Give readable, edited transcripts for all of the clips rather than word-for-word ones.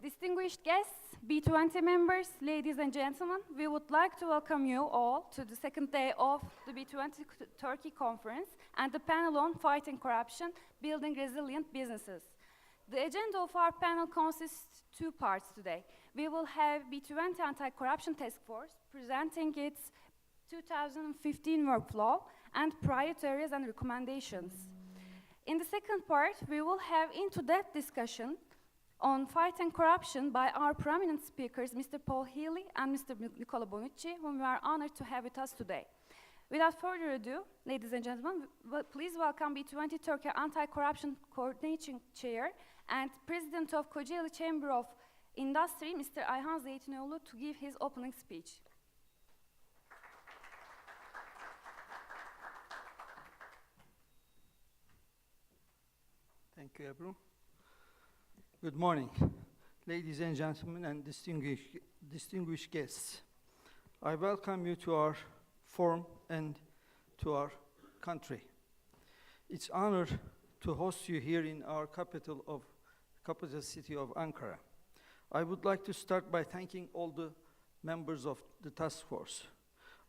Distinguished guests, B20 members, ladies and gentlemen, we would like to welcome you all to the second day of the B20 Turkey Conference and the panel on Fighting Corruption, Building Resilient Businesses. The agenda of our panel consists two parts today. We will have B20 Anti-Corruption Task Force presenting its 2015 workflow and priorities and recommendations. In the second part, we will have in-depth discussion on fighting corruption by our prominent speakers, Mr. Paul Healy and Mr. Nicola Bonucci, whom we are honored to have with us today. Without further ado, ladies and gentlemen, please welcome B20 Turkey Anti-Corruption Coordinating Chair and President of Kocaeli Chamber of Industry, Mr. Ayhan Zeytinoğlu, to give his opening speech. Thank you, Ebru. Good morning, ladies and gentlemen and distinguished guests. I welcome you to our forum and to our country. It's an honor to host you here in our capital city of Ankara. I would like to start by thanking all the members of the task force.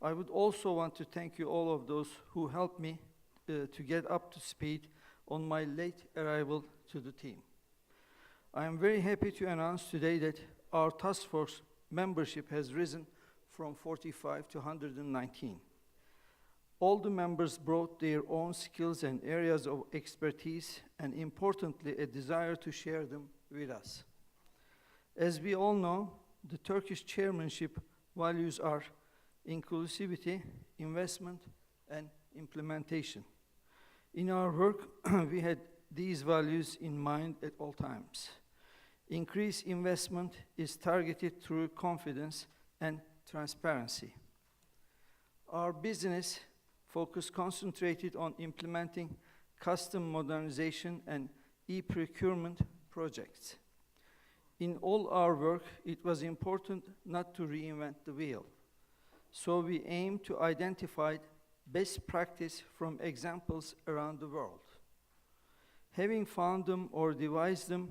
I would also want to thank you all of those who helped me to get up to speed on my late arrival to the team. I am very happy to announce today that our task force membership has risen from 45 to 119. All the members brought their own skills and areas of expertise, and importantly, a desire to share them with us. As we all know, the Turkish chairmanship values are inclusivity, investment, and implementation. In our work, we had these values in mind at all times. Increased investment is targeted through confidence and transparency. Our business focus concentrated on implementing custom modernization and e-procurement projects. In all our work, it was important not to reinvent the wheel. So we aim to identify best practice from examples around the world. Having found them or devised them,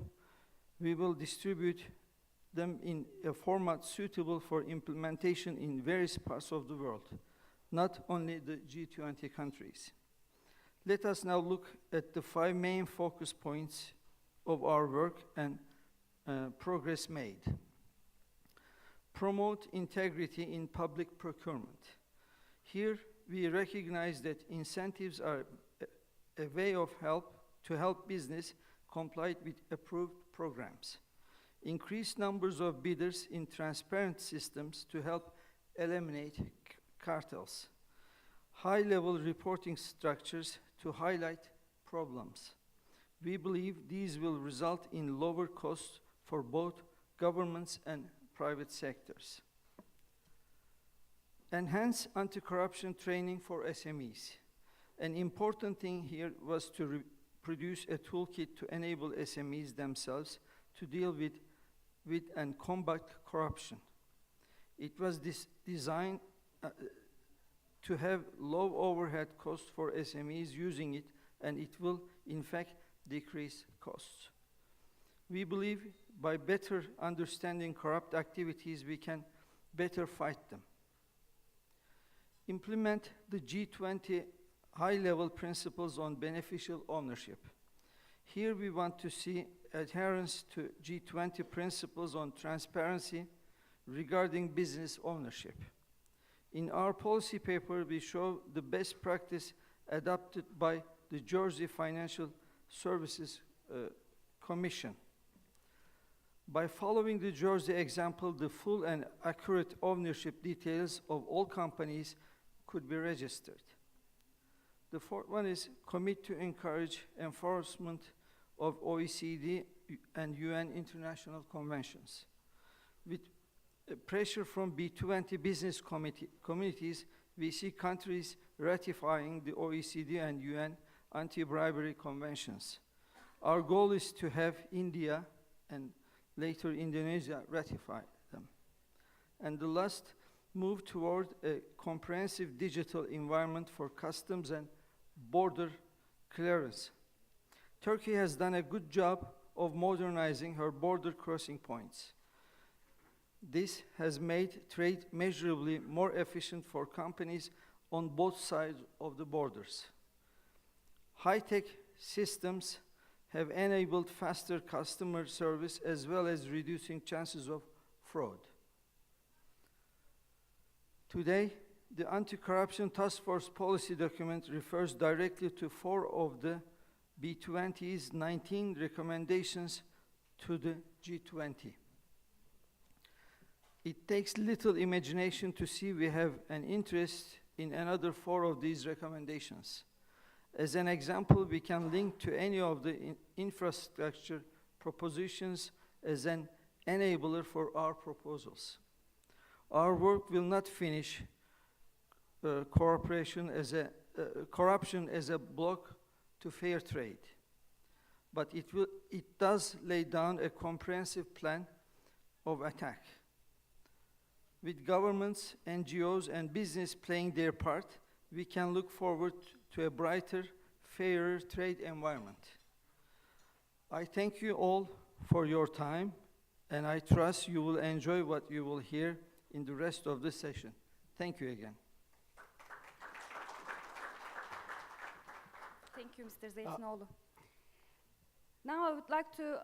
we will distribute them in a format suitable for implementation in various parts of the world, not only the G20 countries. Let us now look at the 5 main focus points of our work and progress made. Promote integrity in public procurement. Here, we recognize that incentives are a way of to help business comply with approved programs. Increased numbers of bidders in transparent systems to help eliminate cartels. High-level reporting structures to highlight problems. We believe these will result in lower costs for both governments and private sectors. Enhance anti-corruption training for SMEs. An important thing here was to produce a toolkit to enable SMEs themselves to deal with and combat corruption. It was designed to have low overhead costs for SMEs using it, and it will, in fact, decrease costs. We believe by better understanding corrupt activities, we can better fight them. Implement the G20 high-level principles on beneficial ownership. Here we want to see adherence to G20 principles on transparency regarding business ownership. In our policy paper, we show the best practice adopted by the Jersey Financial Services Commission. By following the Jersey example, the full and accurate ownership details of all companies could be registered. The fourth one is commit to encourage enforcement of OECD and UN international conventions. With pressure from B20 business communities, we see countries ratifying the OECD and UN anti-bribery conventions. Our goal is to have India and later Indonesia ratify them. And the last, move toward a comprehensive digital environment for customs and border clearance. Turkey has done a good job of modernizing her border crossing points. This has made trade measurably more efficient for companies on both sides of the borders. High-tech systems have enabled faster customer service as well as reducing chances of fraud. Today, the Anti-Corruption Task Force policy document refers directly to 4 of the B20's 19 recommendations to the G20. It takes little imagination to see we have an interest in another 4 of these recommendations. As an example, we can link to any of the infrastructure propositions as an enabler for our proposals. Our work will not finish corruption as a block to fair trade, but it does lay down a comprehensive plan of attack. With governments, NGOs, and business playing their part, we can look forward to a brighter, fairer trade environment. I thank you all for your time, and I trust you will enjoy what you will hear in the rest of the session. Thank you again. Thank you, Mr. Zeytinoğlu. Now I would like to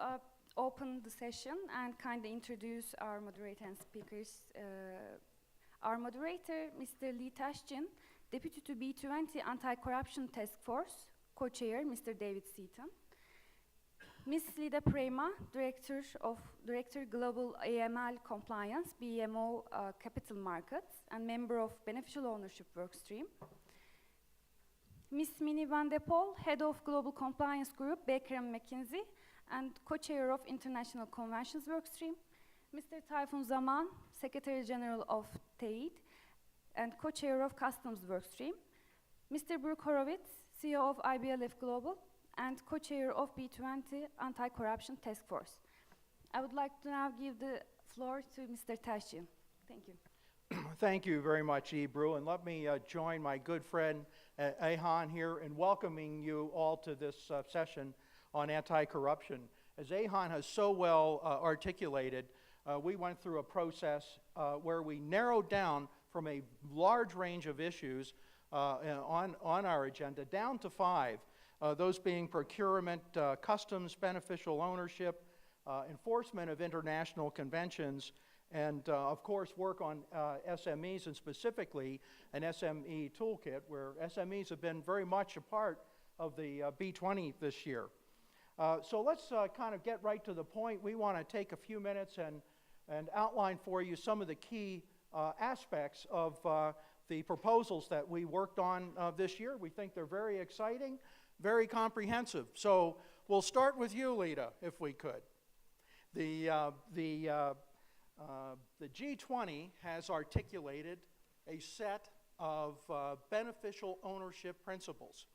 open the session and kindly introduce our moderator and speakers. Our moderator, Mr. Lee Taşçın, Deputy to B20 Anti-Corruption Task Force, Co-Chair, Mr. David Seaton. Ms. Lida Prema, Director Global AML Compliance, BMO Capital Markets, and member of Beneficial Ownership Workstream. Ms. Minnie Van de Pol, Head of Global Compliance Group, Baker & McKinsey, and Co-Chair of International Conventions Workstream. Mr. Tayfun Zaman, Secretary General of TEID, and Co-Chair of Customs Workstream. Mr. Brooke Horowitz, CEO of IBLF Global, and Co-Chair of B20 Anti-Corruption Task Force. I would like to now give the floor to Mr. Taşçın. Thank you. Thank you very much, Ebru, and let me join my good friend Ayhan here in welcoming you all to this session on anti-corruption. As Ayhan has so well articulated, we went through a process where we narrowed down from a large range of issues on our agenda down to 5, those being procurement, customs, beneficial ownership, enforcement of international conventions, and of course work on SMEs, and specifically an SME toolkit where SMEs have been very much a part of the B20 this year. So let's kind of get right to the point. We want to take a few minutes and outline for you some of the key aspects of the proposals that we worked on this year. We think they're very exciting, very comprehensive. So we'll start with you, Lita, if we could. The G20 has articulated a set of beneficial ownership principles.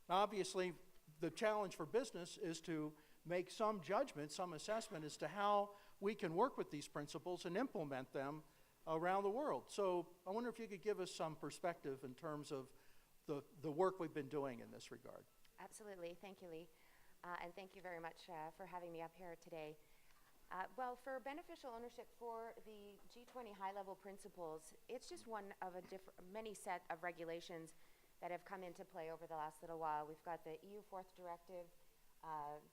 Now, obviously, the challenge for business is to make some judgment, some assessment as to how we can work with these principles and implement them around the world. So I wonder if you could give us some perspective in terms of the work we've been doing in this regard. Absolutely. Thank you, Lee. And thank you very much for having me up here today. Well, for beneficial ownership for the G20 high-level principles, it's just one of many set of regulations that have come into play over the last little while. We've got the EU Fourth Directive,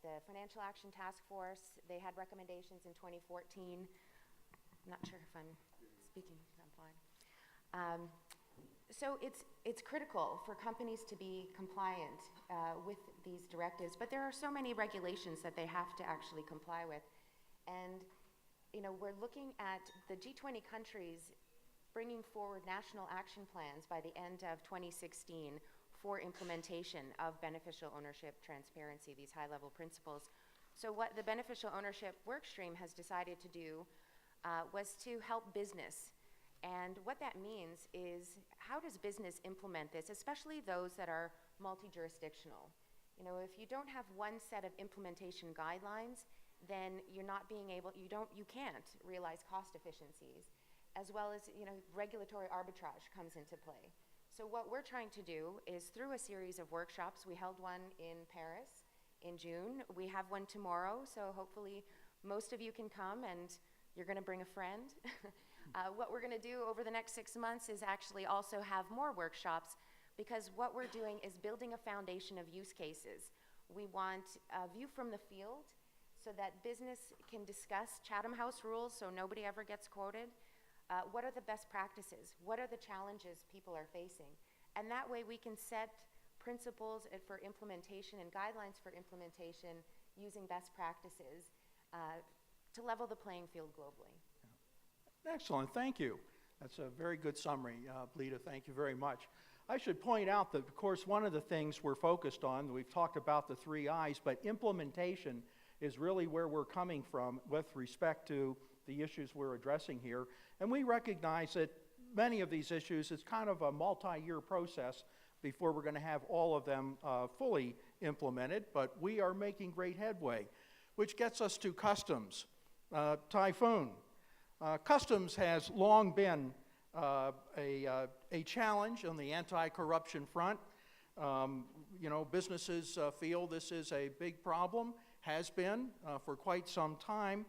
the Financial Action Task Force. They had recommendations in 2014. I'm not sure if I'm speaking. I'm fine. So it's critical for companies to be compliant with these directives, but there are so many regulations that they have to actually comply with. And we're looking at the G20 countries bringing forward national action plans by the end of 2016 for implementation of beneficial ownership transparency, these high-level principles. So what the beneficial ownership workstream has decided to do was to help business. And what that means is, how does business implement this, especially those that are multi-jurisdictional? If you don't have one set of implementation guidelines, then you're not being able, you can't realize cost efficiencies, as well as, regulatory arbitrage comes into play. So what we're trying to do is, through a series of workshops, we held one in Paris in June. We have one tomorrow, so hopefully most of you can come and you're going to bring a friend. What we're going to do over the next 6 months is actually also have more workshops, because what we're doing is building a foundation of use cases. We want a view from the field so that business can discuss Chatham House rules so nobody ever gets quoted. What are the best practices? What are the challenges people are facing? And that way we can set principles for implementation and guidelines for implementation using best practices to level the playing field globally. Excellent, thank you. That's a very good summary, Lita, thank you very much. I should point out that, of course, one of the things we're focused on, we've talked about the 3 I's, but implementation is really where we're coming from with respect to the issues we're addressing here. And we recognize that many of these issues, it's kind of a multi-year process before we're going to have all of them fully implemented, but we are making great headway, which gets us to customs. Typhoon. Customs has long been a challenge on the anti-corruption front. Businesses feel this is a big problem, has been for quite some time,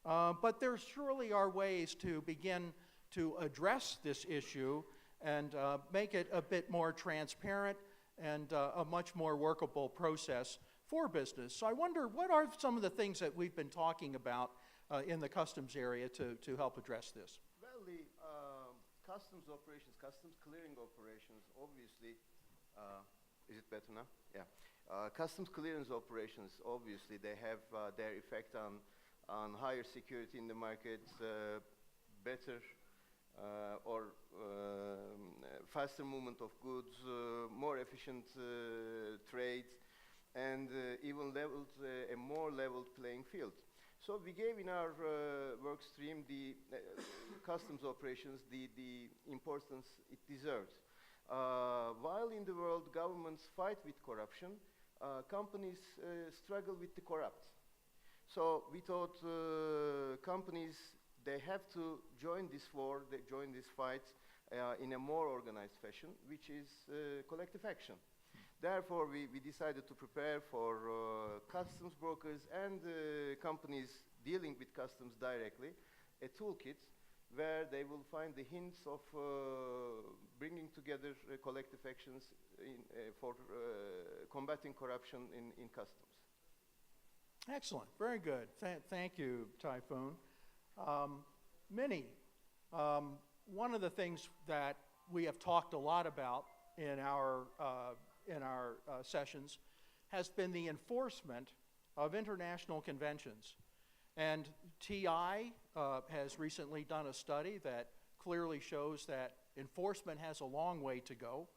but there surely are ways to begin to address this issue and make it a bit more transparent and a much more workable process for business. So I wonder, what are some of the things that we've been talking about in the customs area to help address this? Well, the customs operations, customs clearing operations, obviously, is it better now? Yeah. Customs clearance operations, obviously, they have their effect on higher security in the market, better or faster movement of goods, more efficient trade, and even a more leveled playing field. So we gave in our work stream the customs operations the importance it deserves. While in the world governments fight with corruption, companies struggle with the corrupt. So we thought companies, they have to join this war, they join this fight in a more organized fashion, which is collective action. Therefore, we decided to prepare for customs brokers and companies dealing with customs directly a toolkit where they will find the hints of bringing together collective actions for combating corruption in customs. Excellent, very good. Thank you, Typhoon. Minnie, one of the things that we have talked a lot about in our sessions has been the enforcement of international conventions. And TI has recently done a study that clearly shows that enforcement has a long way to go.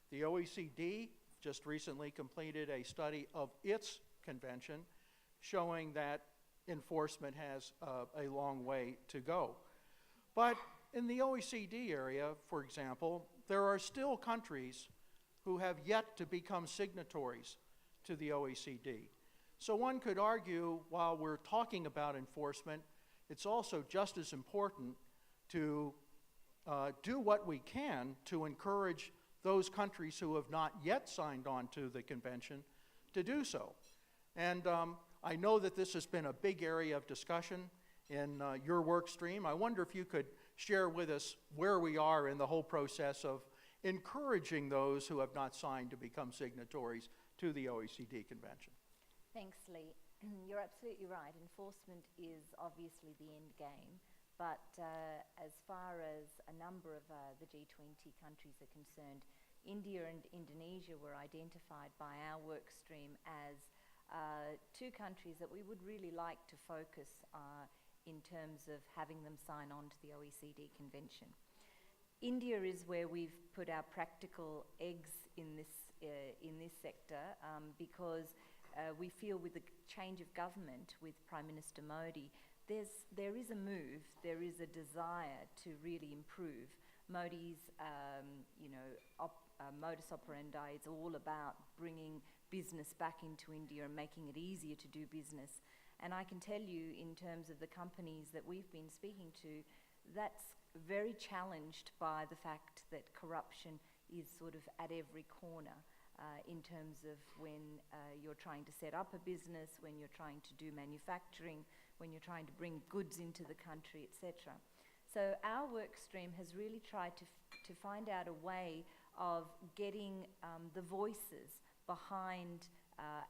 The OECD just recently completed a study of its convention showing that enforcement has a long way to go. But in the OECD area, for example, there are still countries who have yet to become signatories to the OECD. So one could argue, while we're talking about enforcement, it's also just as important to do what we can to encourage those countries who have not yet signed on to the convention to do so. And I know that this has been a big area of discussion in your work stream. I wonder if you could share with us where we are in the whole process of encouraging those who have not signed to become signatories to the OECD convention. Thanks, Lee. You're absolutely right. Enforcement is obviously the end game, but as far as a number of the G20 countries are concerned, India and Indonesia were identified by our work stream as 2 countries that we would really like to focus in terms of having them sign on to the OECD convention. India is where we've put our practical eggs in this sector because we feel with the change of government with Prime Minister Modi, there is a move, there is a desire to really improve. Modi's modus operandi is all about bringing business back into India and making it easier to do business. And I can tell you, in terms of the companies that we've been speaking to, that's very challenged by the fact that corruption is sort of at every corner. in terms of when you're trying to set up a business, when you're trying to do manufacturing, when you're trying to bring goods into the country, etc. So our work stream has really tried to find out a way of getting the voices behind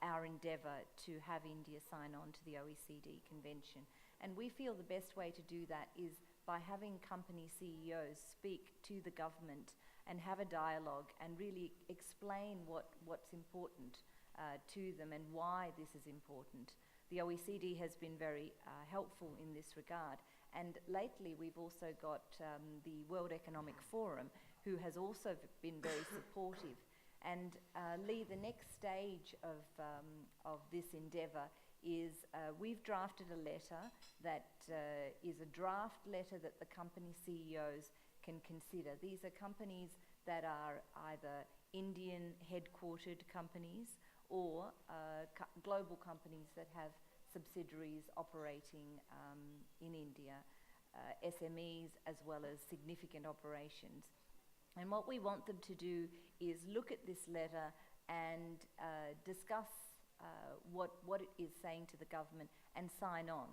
our endeavour to have India sign on to the OECD Convention. And we feel the best way to do that is by having company CEOs speak to the government and have a dialogue and really explain what's important to them and why this is important. The OECD has been very helpful in this regard. And lately we've also got the World Economic Forum, who has also been very supportive. And Lee, the next stage of this endeavour is we've drafted a letter that is a draft letter that the company CEOs can consider. These are companies that are either Indian headquartered companies or global companies that have subsidiaries operating in India, SMEs as well as significant operations. And what we want them to do is look at this letter and discuss what it is saying to the government and sign on.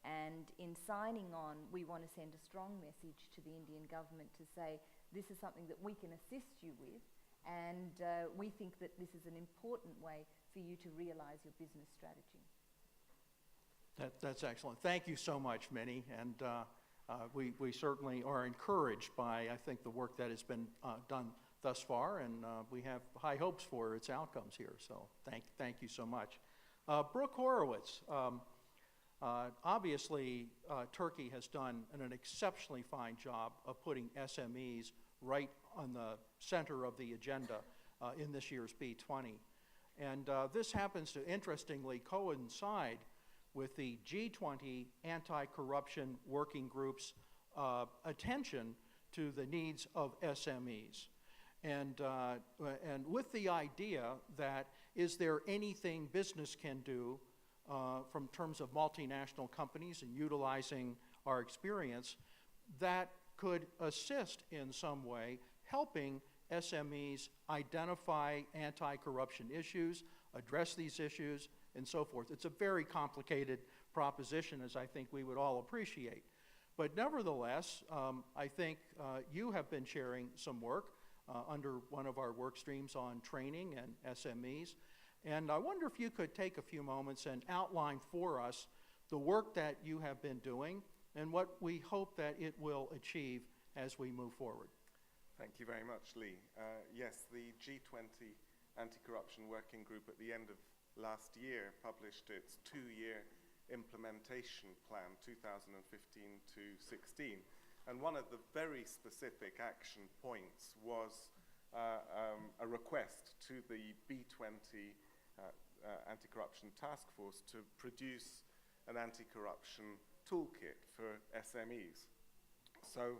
And in signing on, we want to send a strong message to the Indian government to say, this is something that we can assist you with, and we think that this is an important way for you to realise your business strategy. That's excellent. Thank you so much, Minnie. And we certainly are encouraged by, I think, the work that has been done thus far, and we have high hopes for its outcomes here. So thank you so much. Brooke Horowitz, obviously Turkey has done an exceptionally fine job of putting SMEs right on the center of the agenda in this year's B20. And this happens to interestingly coincide with the G20 Anti-Corruption Working Group's attention to the needs of SMEs. And with the idea that is there anything business can do from terms of multinational companies and utilizing our experience that could assist in some way helping SMEs identify anti-corruption issues, address these issues, and so forth. It's a very complicated proposition, as I think we would all appreciate. But nevertheless, I think you have been sharing some work under one of our work streams on training and SMEs. And I wonder if you could take a few moments and outline for us the work that you have been doing and what we hope that it will achieve as we move forward. Thank you very much, Lee. Yes, the G20 Anti-Corruption Working Group at the end of last year published its two-year implementation plan, 2015 to 16. And one of the very specific action points was a request to the B20 Anti-Corruption Task Force to produce an anti-corruption toolkit for SMEs. So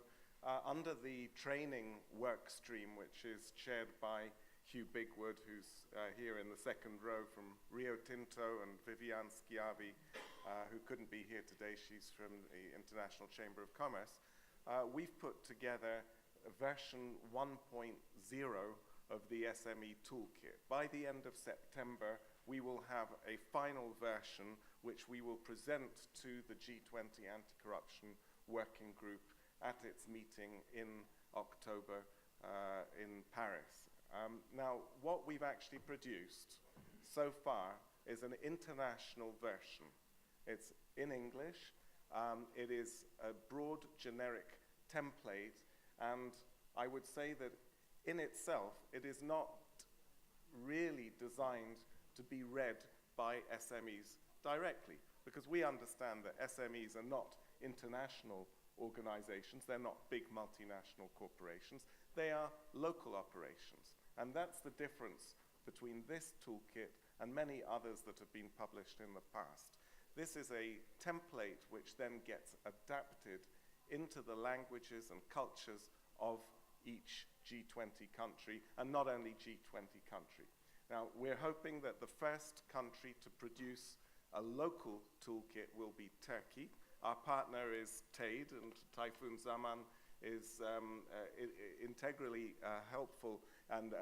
under the training work stream, which is chaired by Hugh Bigwood, who's here in the second row from Rio Tinto, and Viviane Schiavi, who couldn't be here today. She's from the International Chamber of Commerce. We've put together a version 1.0 of the SME toolkit. By the end of September, we will have a final version which we will present to the G20 Anti-Corruption Working Group at its meeting in October in Paris. Now, what we've actually produced so far is an international version. It's in English. It is a broad, generic template, and I would say that in itself, it is not really designed to be read by SMEs directly, because we understand that SMEs are not international organizations. They're not big multinational corporations. They are local operations. And that's the difference between this toolkit and many others that have been published in the past. This is a template which then gets adapted into the languages and cultures of each G20 country, and not only G20 country. Now, we're hoping that the first country to produce a local toolkit will be Turkey. Our partner is TAID, and Tayfun Zaman is integrally helpful and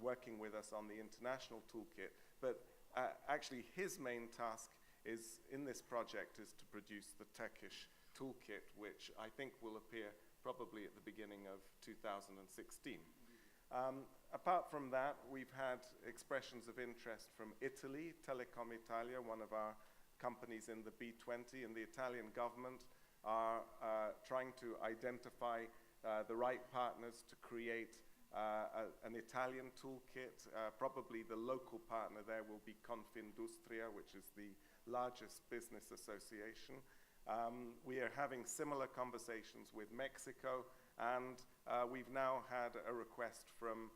working with us on the international toolkit. But actually, his main task is in this project is to produce the Turkish toolkit, which I think will appear probably at the beginning of 2016. Apart from that, we've had expressions of interest from Italy, Telecom Italia, one of our companies in the B20, and the Italian government are trying to identify the right partners to create an Italian toolkit. Probably the local partner there will be Confindustria, which is the largest business association. We are having similar conversations with Mexico, and we've now had a request from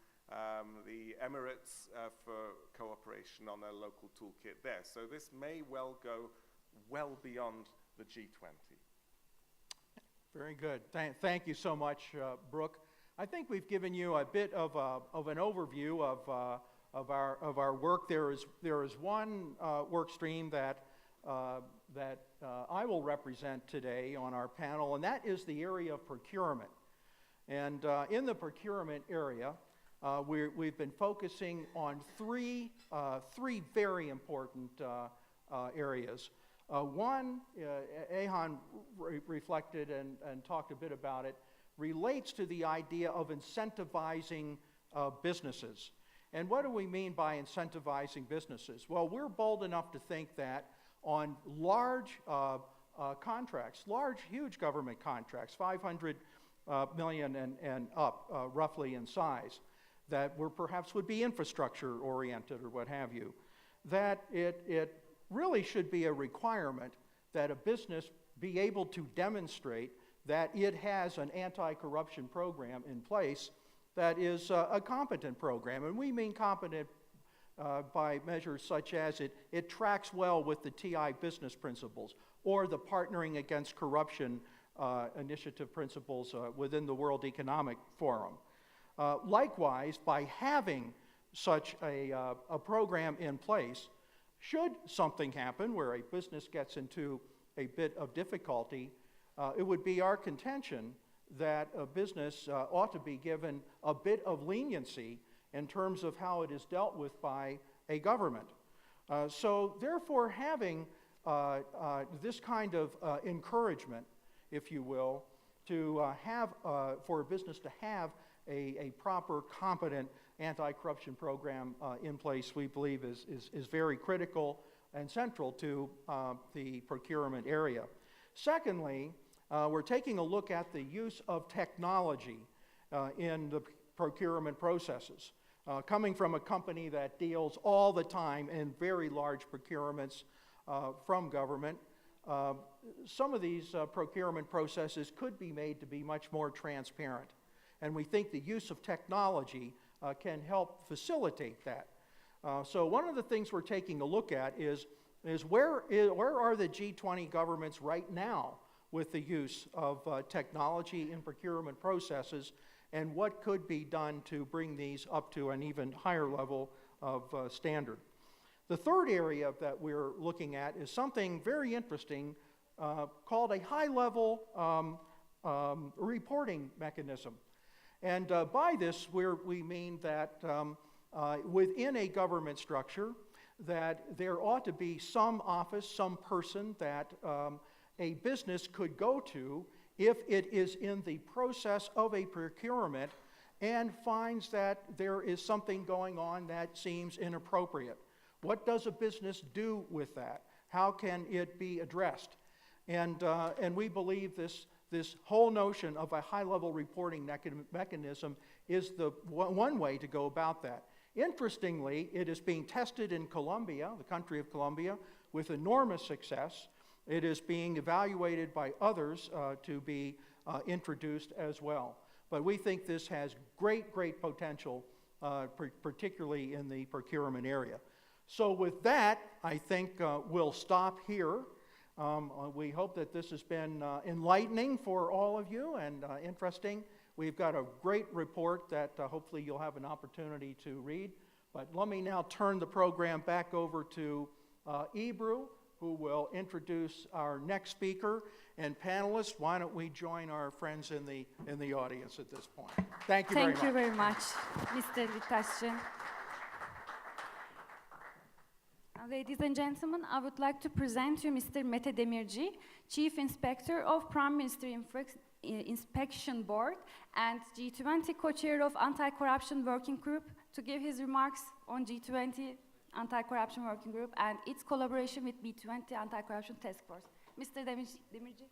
the Emirates for cooperation on a local toolkit there. So this may well go well beyond the G20. Very good. Thank you so much, Brooke. I think we've given you a bit of an overview of our work. There is one work stream that I will represent today on our panel, and that is the area of procurement. And in the procurement area, we've been focusing on three very important areas. One, Ehan reflected and talked a bit about it, relates to the idea of incentivizing businesses. And what do we mean by incentivizing businesses? Well, we're bold enough to think that on large contracts, huge government contracts, 500 million and up, roughly in size, that perhaps would be infrastructure oriented or what have you, that it really should be a requirement that a business be able to demonstrate that it has an anti-corruption program in place that is a competent program. And we mean competent by measures such as it tracks well with the TI business principles or the Partnering Against Corruption initiative principles within the World Economic Forum. Likewise, by having such a program in place, should something happen where a business gets into a bit of difficulty, it would be our contention that a business ought to be given a bit of leniency in terms of how it is dealt with by a government. So therefore, having this kind of encouragement, if you will, to have, for a business to have a proper, competent anti-corruption program in place, we believe is very critical and central to the procurement area. Secondly, we're taking a look at the use of technology in the procurement processes. Coming from a company that deals all the time in very large procurements from government, some of these procurement processes could be made to be much more transparent. And we think the use of technology can help facilitate that. So one of the things we're taking a look at is where are the G20 governments right now with the use of technology in procurement processes, and what could be done to bring these up to an even higher level of standard. The third area that we're looking at is something very interesting called a high-level reporting mechanism. And by this, we mean that within a government structure, that there ought to be some office, some person that a business could go to if it is in the process of a procurement and finds that there is something going on that seems inappropriate. What does a business do with that? How can it be addressed? And we believe this whole notion of a high-level reporting mechanism is the one way to go about that. Interestingly, it is being tested in Colombia, the country of Colombia, with enormous success. It is being evaluated by others to be introduced as well. But we think this has great potential, particularly in the procurement area. So with that, I think we'll stop here. We hope that this has been enlightening for all of you and interesting. We've got a great report that hopefully you'll have an opportunity to read. But let me now turn the program back over to Ebru, who will introduce our next speaker and panelists. Why don't we join our friends in the audience at this point? Thank you very much. Thank you very much, Mr. Vitaschin. Ladies and gentlemen, I would like to present you Mr. Mete Demirci, Chief Inspector of Prime Minister Inspection Board and G20 Co-Chair of Anti-Corruption Working Group, to give his remarks on G20 Anti-Corruption Working Group and its collaboration with B20 Anti-Corruption Task Force. Mr. Demirci.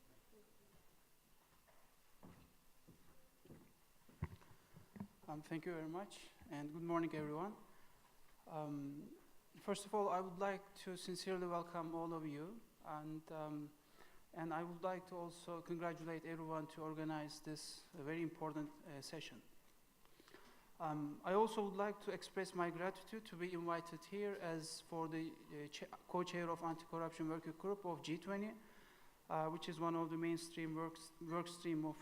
Thank you very much, and good morning, everyone. First of all, I would like to sincerely welcome all of you, and I would like to also congratulate everyone to organize this very important session. I also would like to express my gratitude to be invited here as for the co-chair of Anti-Corruption Working Group of G20, which is one of the mainstream work stream of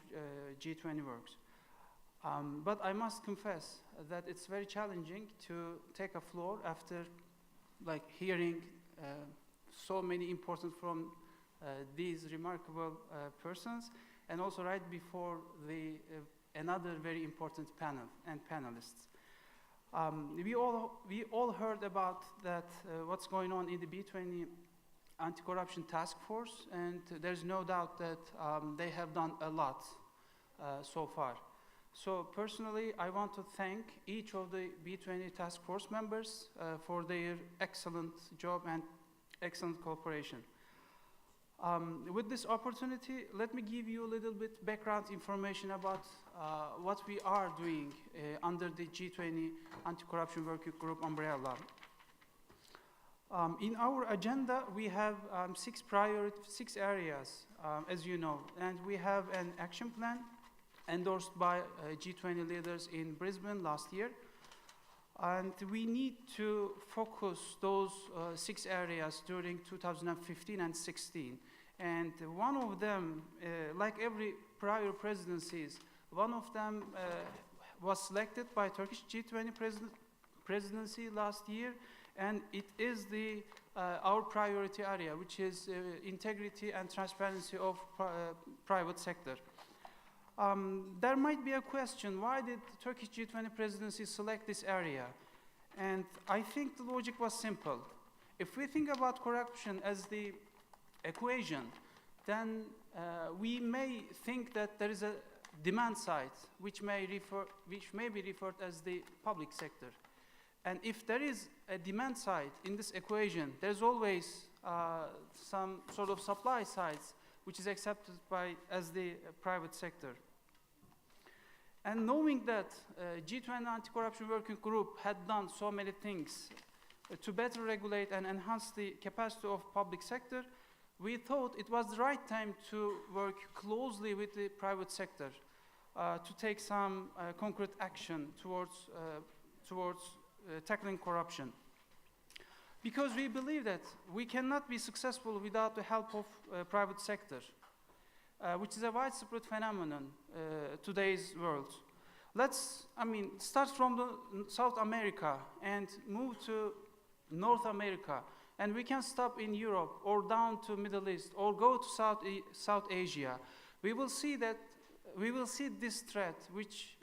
G20 works. But I must confess that it's very challenging to take a floor after hearing so many important from these remarkable persons, and also right before another very important panel and panelists. We all heard about that what's going on in the B20 Anti-Corruption Task Force, and there's no doubt that they have done a lot so far. So personally, I want to thank each of the B20 task force members for their excellent job and excellent cooperation. With this opportunity, let me give you a little bit background information about what we are doing under the G20 Anti-Corruption Working Group umbrella. In our agenda, we have six areas, as you know, and we have an action plan endorsed by G20 leaders in Brisbane last year. And we need to focus those 6 areas during 2015 and 16. And one of them, like every prior presidencies, one of them was selected by Turkish G20 presidency last year, and it is our priority area, which is integrity and transparency of private sector. There might be a question, why did the Turkish G20 presidency select this area? And I think the logic was simple. If we think about corruption as the equation, then we may think that there is a demand side, which may be referred as the public sector. And if there is a demand side in this equation, there's always some sort of supply sides, which is accepted as the private sector. And knowing that G20 Anti-Corruption Working Group had done so many things to better regulate and enhance the capacity of public sector, we thought it was the right time to work closely with the private sector to take some concrete action towards tackling corruption. Because we believe that we cannot be successful without the help of private sector, which is a widespread phenomenon today's world. Let's, start from South America and move to North America, and we can stop in Europe or down to Middle East or go to South Asia. We will see this threat, which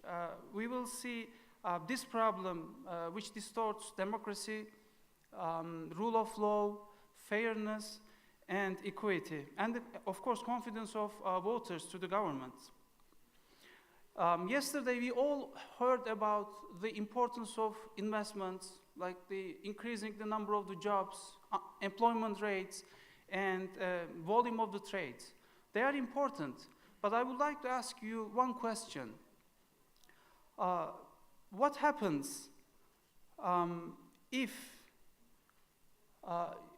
we will see this problem, which distorts democracy, rule of law, fairness, and equity, and of course confidence of voters to the government. Yesterday we all heard about the importance of investments, like increasing the number of the jobs, employment rates, and volume of the trades. They are important, but I would like to ask you one question. What happens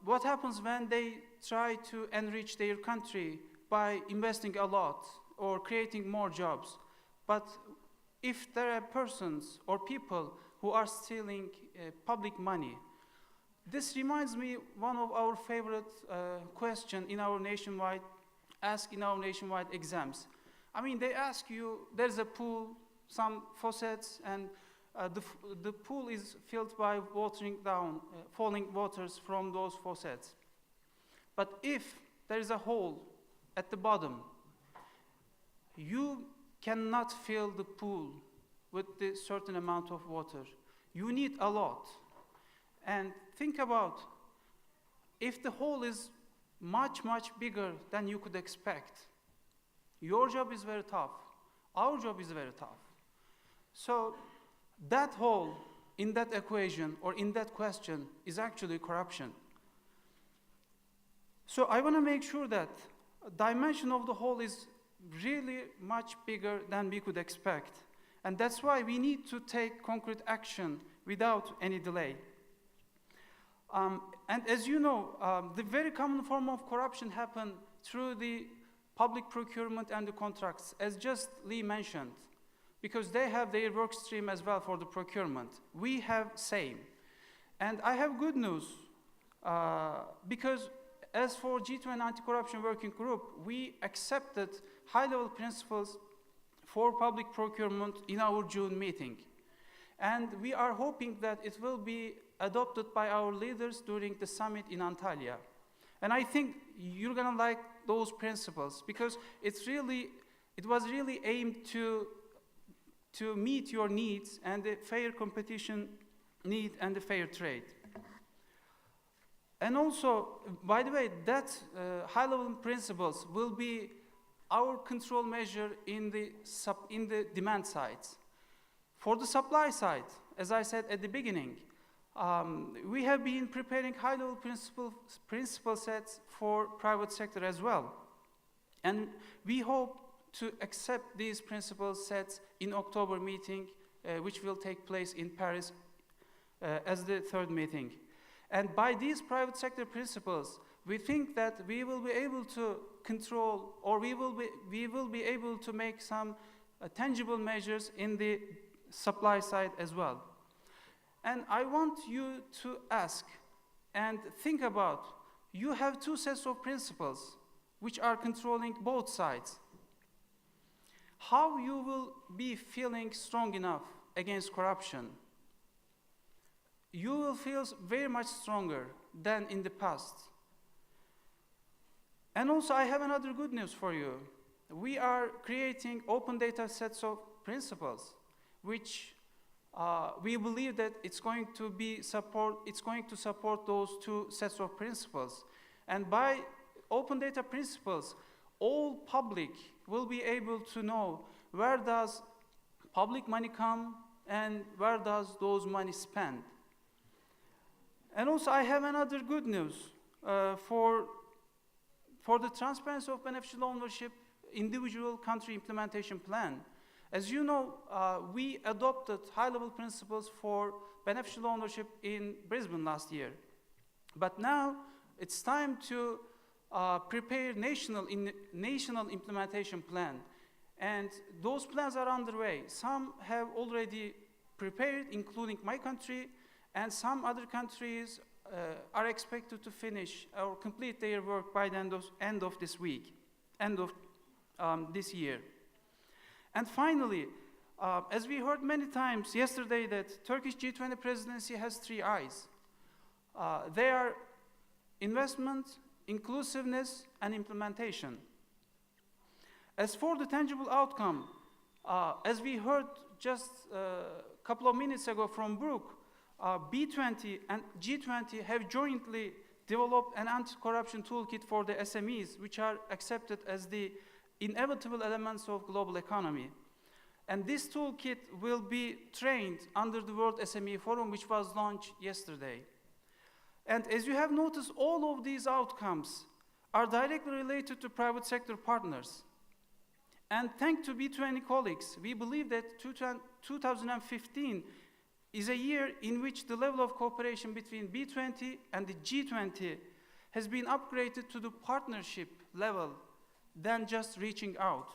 what happens when they try to enrich their country by investing a lot or creating more jobs? But if there are persons or people who are stealing public money, this reminds me one of our favorite questions in our nationwide exams. They ask you, there's a pool, some faucets, and the pool is filled by falling waters from those faucets. But if there is a hole at the bottom, you cannot fill the pool with the certain amount of water. You need a lot. And think about if the hole is much, much bigger than you could expect. Your job is very tough. Our job is very tough. So that hole in that equation or in that question is actually corruption. So I want to make sure that dimension of the hole is really much bigger than we could expect. And that's why we need to take concrete action without any delay. And as you know, the very common form of corruption happens through the public procurement and the contracts, as just Lee mentioned, because they have their work stream as well for the procurement. We have same. And I have good news, because as for G20 Anti-Corruption Working Group, we accepted high-level principles for public procurement in our June meeting. And we are hoping that it will be adopted by our leaders during the summit in Antalya. And I think you're gonna like those principles because it was really aimed to meet your needs and the fair competition need and the fair trade. And also, by the way, that high-level principles will be our control measure in the demand side. For the supply side, as I said at the beginning, we have been preparing high-level principle sets for private sector as well. And we hope to accept these principle sets in October meeting, which will take place in Paris as the third meeting. And by these private sector principles, we think that we will be able to control, or we will be able to make some tangible measures in the supply side as well. And I want you to ask and think about, you have two sets of principles which are controlling both sides. How you will be feeling strong enough against corruption? You will feel very much stronger than in the past. And also, I have another good news for you. We are creating open data sets of principles, which we believe that it's going to support those two sets of principles. And by open data principles, all public will be able to know where does public money come and where does those money spend. And also, I have another good news for the transparency of beneficial ownership individual country implementation plan. As you know, we adopted high-level principles for beneficial ownership in Brisbane last year. But now it's time to prepare national implementation plan. And those plans are underway. Some have already prepared, including my country, and some other countries are expected to finish or complete their work by the end of this week, end of this year. And finally, as we heard many times yesterday, that Turkish G20 presidency has 3 I's. They are investment, inclusiveness, and implementation. As for the tangible outcome, as we heard just a couple of minutes ago from Brooke, B20 and G20 have jointly developed an anti-corruption toolkit for the SMEs, which are accepted as the inevitable elements of global economy. And this toolkit will be trained under the World SME Forum, which was launched yesterday. And as you have noticed, all of these outcomes are directly related to private sector partners. And thanks to B20 colleagues, we believe that 2015 is a year in which the level of cooperation between B20 and the G20 has been upgraded to the partnership level than just reaching out.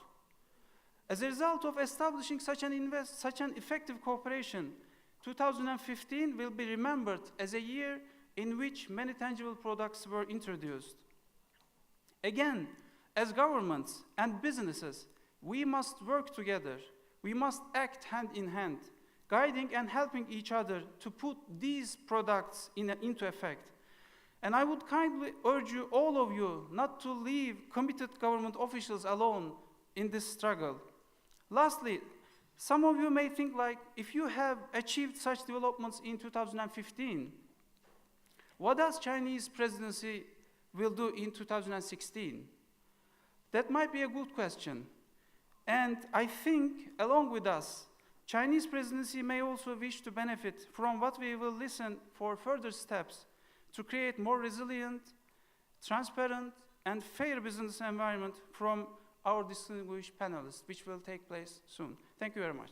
As a result of establishing such an effective cooperation, 2015 will be remembered as a year in which many tangible products were introduced. Again, as governments and businesses, we must work together. We must act hand in hand, guiding and helping each other to put these products into effect. And I would kindly urge you, all of you, not to leave committed government officials alone in this struggle. Lastly, some of you may think like, if you have achieved such developments in 2015, what does Chinese presidency will do in 2016? That might be a good question. And I think, along with us, Chinese presidency may also wish to benefit from what we will listen for further steps to create more resilient, transparent, and fair business environment from our distinguished panelists, which will take place soon. Thank you very much.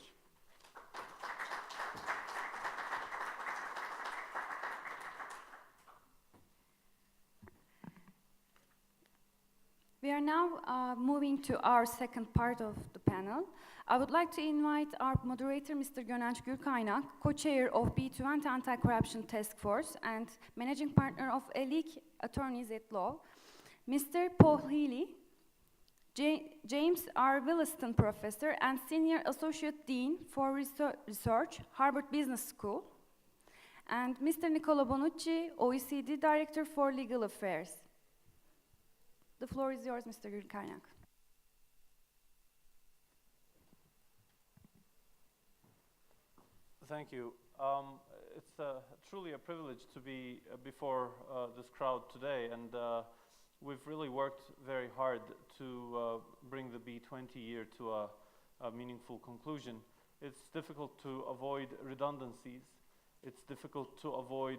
We are now moving to our second part of the panel. I would like to invite our moderator, Mr. Gönenç Gürkaynak, co-chair of B20 Anti-Corruption Task Force and managing partner of ELIC Attorneys at Law, Mr. Paul Healy, James R. Williston Professor and Senior Associate Dean for Research, Harvard Business School, and Mr. Nicola Bonucci, OECD Director for Legal Affairs. The floor is yours, Mr. Gürkaynak. Thank you. It's truly a privilege to be before this crowd today, and we've really worked very hard to bring the B20 year to a meaningful conclusion. It's difficult to avoid redundancies. It's difficult to avoid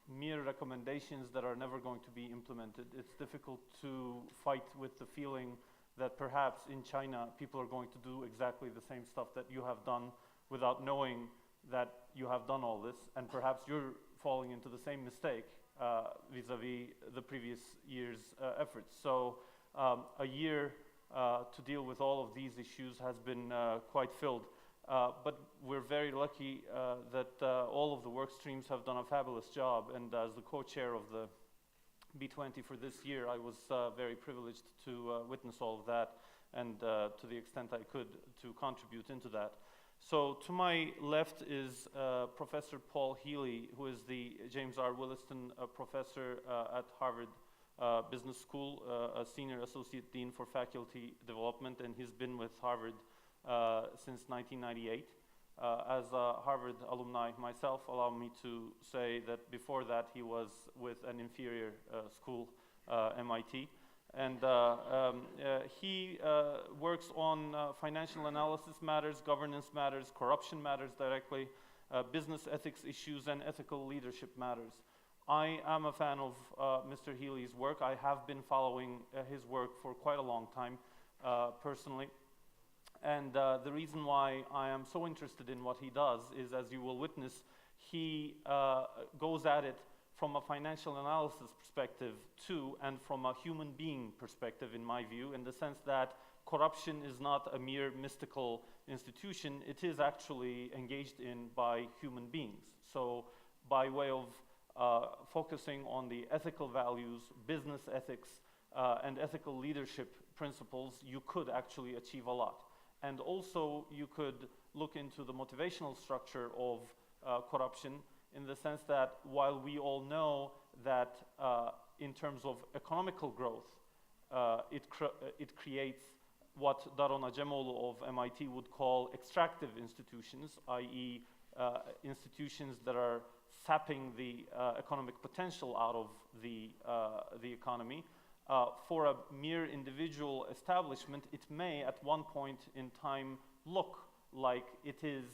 mere recommendations that are never going to be implemented. It's difficult to fight with the feeling that perhaps in China people are going to do exactly the same stuff that you have done without knowing that you have done all this, and perhaps you're falling into the same mistake vis-a-vis the previous year's efforts. So a year to deal with all of these issues has been quite filled. But we're very lucky that all of the work streams have done a fabulous job, and as the co-chair of the B20 for this year, I was very privileged to witness all of that, and to the extent I could, to contribute into that. So to my left is Professor Paul Healy, who is the James R. Williston Professor at Harvard Business School, a Senior Associate Dean for Faculty Development, and he's been with Harvard since 1998. As a Harvard alumni myself, allow me to say that before that he was with an inferior school, MIT. And he works on financial analysis matters, governance matters, corruption matters directly, business ethics issues, and ethical leadership matters. I am a fan of Mr. Healy's work. I have been following his work for quite a long time, personally. And the reason why I am so interested in what he does is, as you will witness, he goes at it from a financial analysis perspective too, and from a human being perspective, in my view, in the sense that corruption is not a mere mystical institution. It is actually engaged in by human beings. So by way of focusing on the ethical values, business ethics, and ethical leadership principles, you could actually achieve a lot. And also, you could look into the motivational structure of corruption, in the sense that while we all know that in terms of economical growth, it creates what Daron Acemoğlu of MIT would call extractive institutions, i.e. Institutions that are sapping the economic potential out of the economy. For a mere individual establishment, it may at one point in time look like it is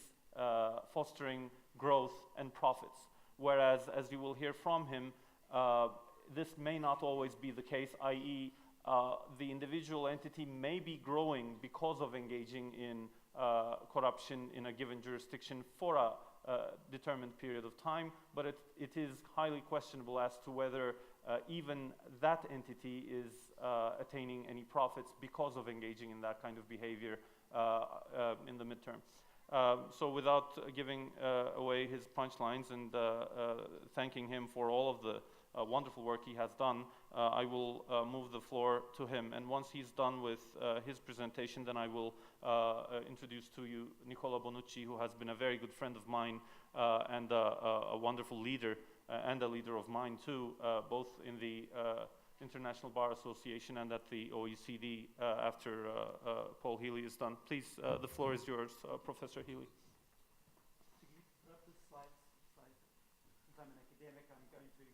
fostering growth and profits. Whereas, as you will hear from him, this may not always be the case, i.e. The individual entity may be growing because of engaging in corruption in a given jurisdiction for a determined period of time, but it is highly questionable as to whether even that entity is attaining any profits because of engaging in that kind of behavior in the midterm. So without giving away his punchlines and thanking him for all of the wonderful work he has done, I will move the floor to him. And once he's done with his presentation, then I will introduce to you Nicola Bonucci, who has been a very good friend of mine and a wonderful leader and a leader of mine too, both in the International Bar Association and at the OECD after Paul Healy is done. Please, the floor is yours, Professor Healy. Since I'm an academic, I'm going to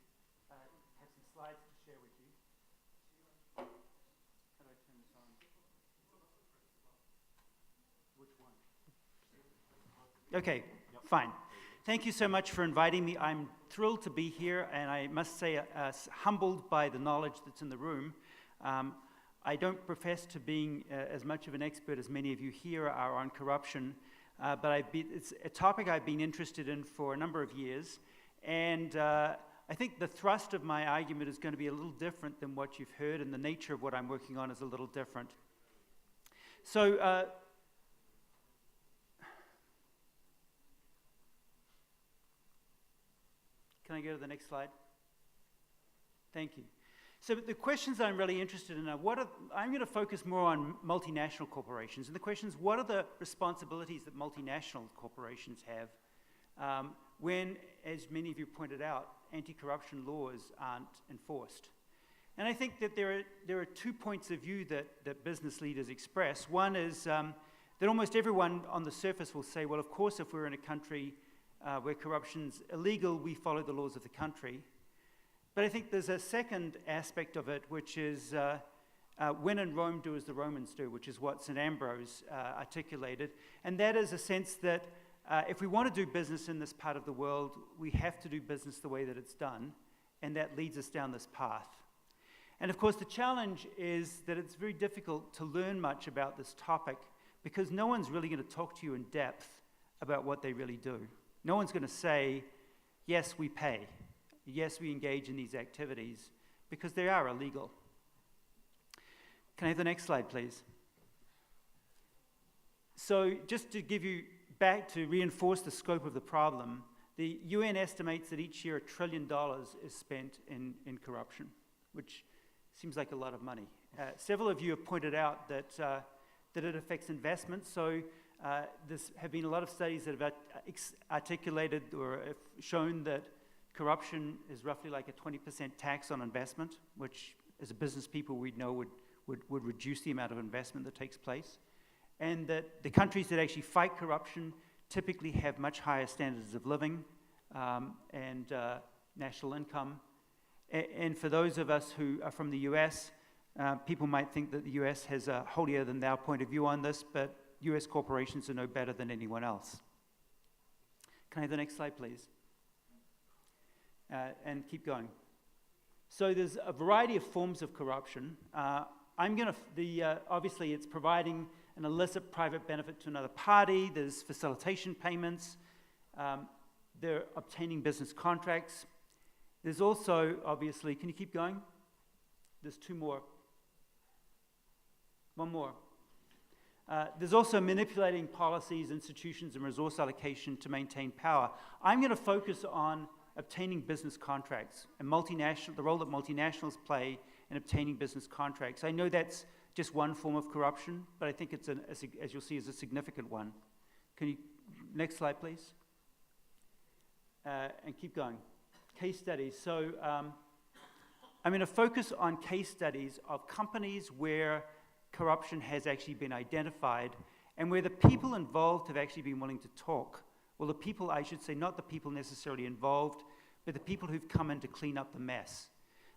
have some slides to share with you. How do I turn this on? Which one? Okay, fine. Thank you so much for inviting me. I'm thrilled to be here, and I must say, humbled by the knowledge that's in the room. I don't profess to being as much of an expert as many of you here are on corruption, but it's a topic I've been interested in for a number of years, and I think the thrust of my argument is going to be a little different than what you've heard, and the nature of what I'm working on is a little different. So, can I go to the next slide? Thank you. So the questions I'm really interested in are, I'm going to focus more on multinational corporations. And the question is, what are the responsibilities that multinational corporations have when, as many of you pointed out, anti-corruption laws aren't enforced? And I think that there are 2 points of view that business leaders express. One is that almost everyone on the surface will say, well, of course, if we're in a country where corruption's illegal, we follow the laws of the country. But I think there's a second aspect of it, which is when in Rome, do as the Romans do, which is what St. Ambrose articulated. And that is a sense that if we want to do business in this part of the world, we have to do business the way that it's done, and that leads us down this path. And of course, the challenge is that it's very difficult to learn much about this topic because no one's really going to talk to you in depth about what they really do. No one's going to say, yes, we pay. Yes, we engage in these activities because they are illegal. Can I have the next slide, please? So just to give you back to reinforce the scope of the problem, the UN estimates that each year $1 trillion is spent in corruption, which seems like a lot of money. Several of you have pointed out that it affects investment. So there have been a lot of studies that have articulated or have shown that corruption is roughly like a 20% tax on investment, which as a business people we know would reduce the amount of investment that takes place. And that the countries that actually fight corruption typically have much higher standards of living and national income. And for those of us who are from the US, people might think that the US has a holier-than-thou point of view on this, but US corporations are no better than anyone else. Can I have the next slide, please? And keep going. So there's a variety of forms of corruption. Obviously it's providing an illicit private benefit to another party. There's facilitation payments. They're obtaining business contracts. There's also, obviously, can you keep going? There's 2 more. 1 more. There's also manipulating policies, institutions, and resource allocation to maintain power. I'm going to focus on obtaining business contracts and the role that multinationals play in obtaining business contracts. I know that's just one form of corruption, but I think it's, as you'll see, is a significant one. Can you, next slide, please? And keep going. Case studies. So I'm going to focus on case studies of companies where corruption has actually been identified and where the people involved have actually been willing to talk. Well, the people, I should say, not the people necessarily involved, but the people who've come in to clean up the mess.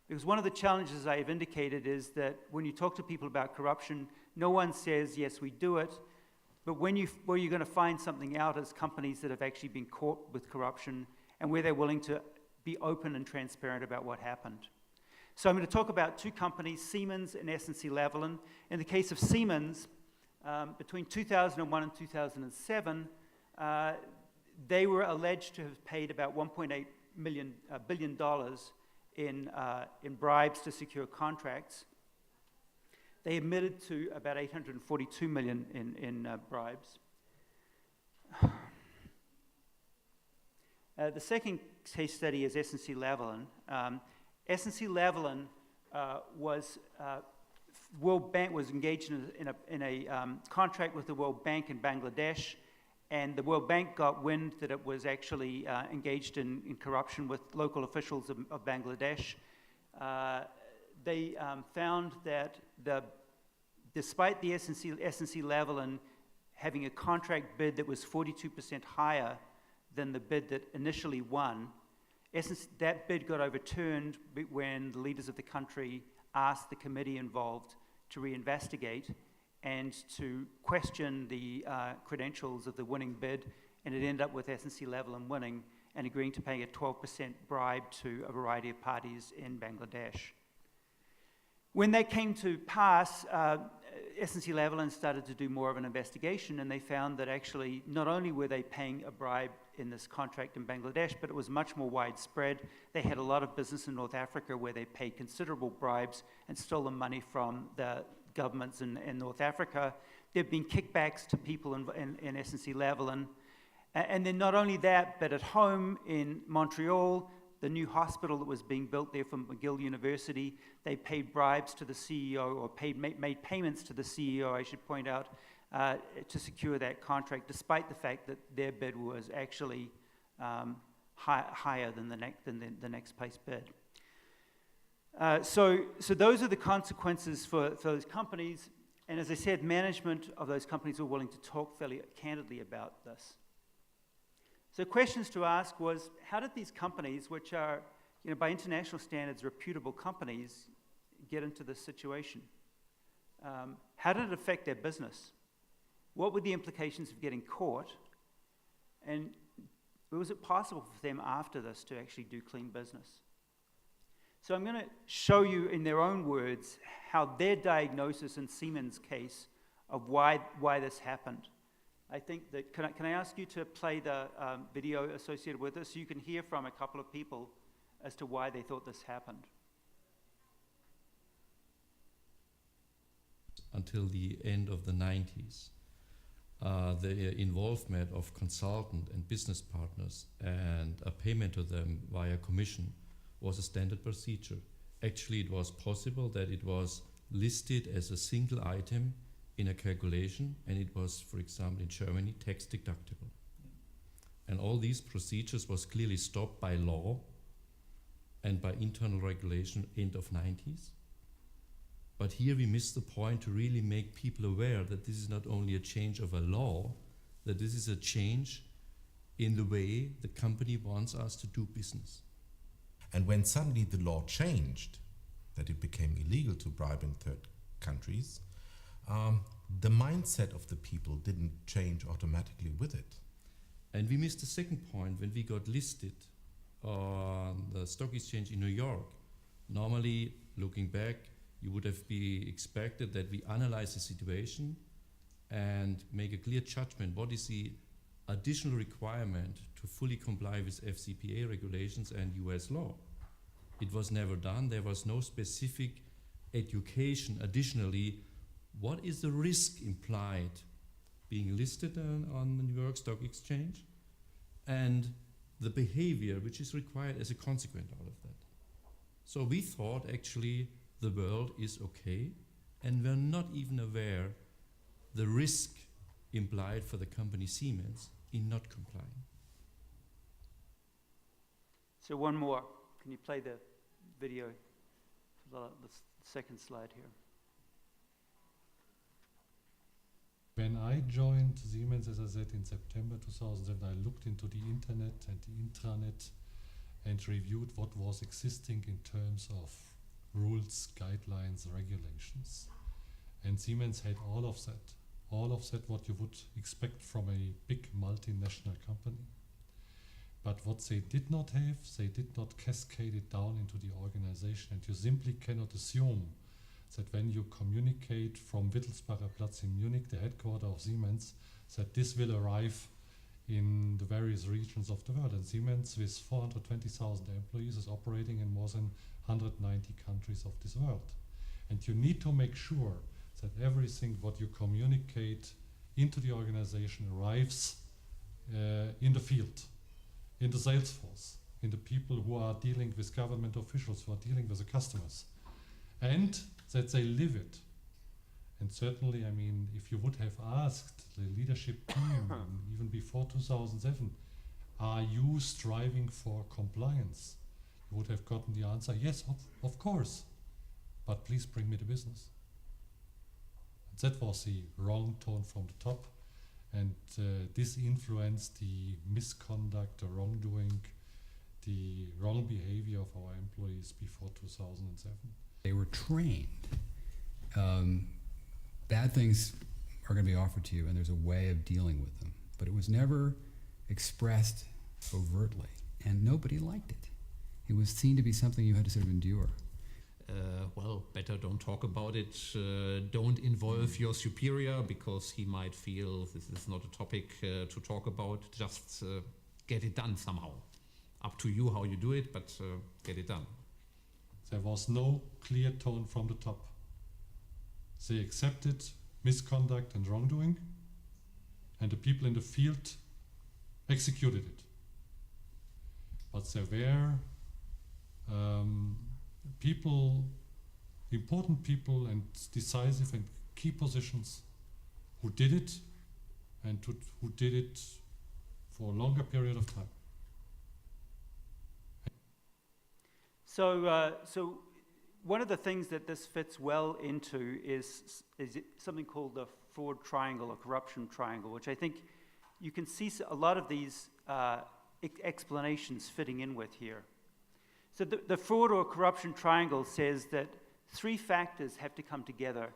Because one of the challenges I have indicated is that when you talk to people about corruption, no one says, yes, we do it, but where you're going to find something out is companies that have actually been caught with corruption and where they're willing to be open and transparent about what happened. So I'm going to talk about 2 companies, Siemens and SNC-Lavalin. In the case of Siemens, between 2001 and 2007, they were alleged to have paid about $1.8 billion in bribes to secure contracts. They admitted to about $842 million in bribes. The second case study is SNC-Lavalin. SNC-Lavalin World Bank was engaged in a contract with the World Bank in Bangladesh, and the World Bank got wind that it was actually engaged in corruption with local officials of Bangladesh. They found that despite the S&C level and having a contract bid that was 42% higher than the bid that initially won, that bid got overturned when the leaders of the country asked the committee involved to reinvestigate and to question the credentials of the winning bid, and it ended up with S&C Level winning and agreeing to pay a 12% bribe to a variety of parties in Bangladesh. When that came to pass, S&C Level started to do more of an investigation, and they found that actually not only were they paying a bribe in this contract in Bangladesh, but it was much more widespread. They had a lot of business in North Africa where they paid considerable bribes and stole the money from the governments in North Africa. There have been kickbacks to people in S&C Level, and then not only that, but at home in Montreal, the new hospital that was being built there from McGill University, they paid bribes to the CEO, or made payments to the CEO, I should point out, to secure that contract, despite the fact that their bid was actually higher than the next place bid. So those are the consequences for those companies, and as I said, management of those companies were willing to talk fairly candidly about this. So questions to ask was, how did these companies, which are, by international standards, reputable companies, get into this situation? How did it affect their business? What were the implications of getting caught? And was it possible for them after this to actually do clean business? So I'm going to show you in their own words how their diagnosis in Siemens' case of why this happened. I think that, can I ask you to play the video associated with this so you can hear from a couple of people as to why they thought this happened. Until the end of the 90s, the involvement of consultant and business partners and a payment to them via commission was a standard procedure. Actually, it was possible that it was listed as a single item in a calculation, and it was, for example, in Germany, tax deductible. And all these procedures was clearly stopped by law and by internal regulation end of 90s. But here we missed the point to really make people aware that this is not only a change of a law, that this is a change in the way the company wants us to do business. And when suddenly the law changed, that it became illegal to bribe in third countries, the mindset of the people didn't change automatically with it. And we missed the second point when we got listed on the stock exchange in New York. Normally, looking back, you would have been expected that we analyze the situation and make a clear judgment. What is the additional requirement to fully comply with FCPA regulations and US law? It was never done. There was no specific education. Additionally, what is the risk implied being listed on the New York Stock Exchange and the behavior which is required as a consequence out of that? So we thought actually the world is okay, and we're not even aware the risk implied for the company Siemens in not complying. So one more. Can you play the video, the second slide here? When I joined Siemens, as I said, in September 2007, I looked into the internet and the intranet and reviewed what was existing in terms of rules, guidelines, regulations. And Siemens had all of that what you would expect from a big multinational company. But what they did not have, they did not cascade it down into the organization, and you simply cannot assume that when you communicate from Wittelsbacher Platz in Munich, the headquarters of Siemens, that this will arrive in the various regions of the world. And Siemens, with 420,000 employees, is operating in more than 190 countries of this world. And you need to make sure that everything what you communicate into the organization arrives in the field, in the sales force, in the people who are dealing with government officials, who are dealing with the customers, and that they live it. And certainly, I mean, if you would have asked the leadership team even before 2007, are you striving for compliance? You would have gotten the answer, yes, of course, but please bring me the business. And that was the wrong tone from the top, and this influenced the misconduct, the wrongdoing, the wrong behavior of our employees before 2007. They were trained. Bad things are going to be offered to you, and there's a way of dealing with them. But it was never expressed overtly, and nobody liked it. It was seen to be something you had to sort of endure. Well, better don't talk about it. Don't involve your superior, because he might feel this is not a topic to talk about. Just get it done somehow. Up to you how you do it, but get it done. There was no clear tone from the top. They accepted misconduct and wrongdoing, and the people in the field executed it. But there were people, important people and decisive and key positions who did it, and who did it for a longer period of time. So one of the things that this fits well into is something called the fraud triangle or corruption triangle, which I think you can see a lot of these explanations fitting in with here. So the fraud or corruption triangle says that three factors have to come together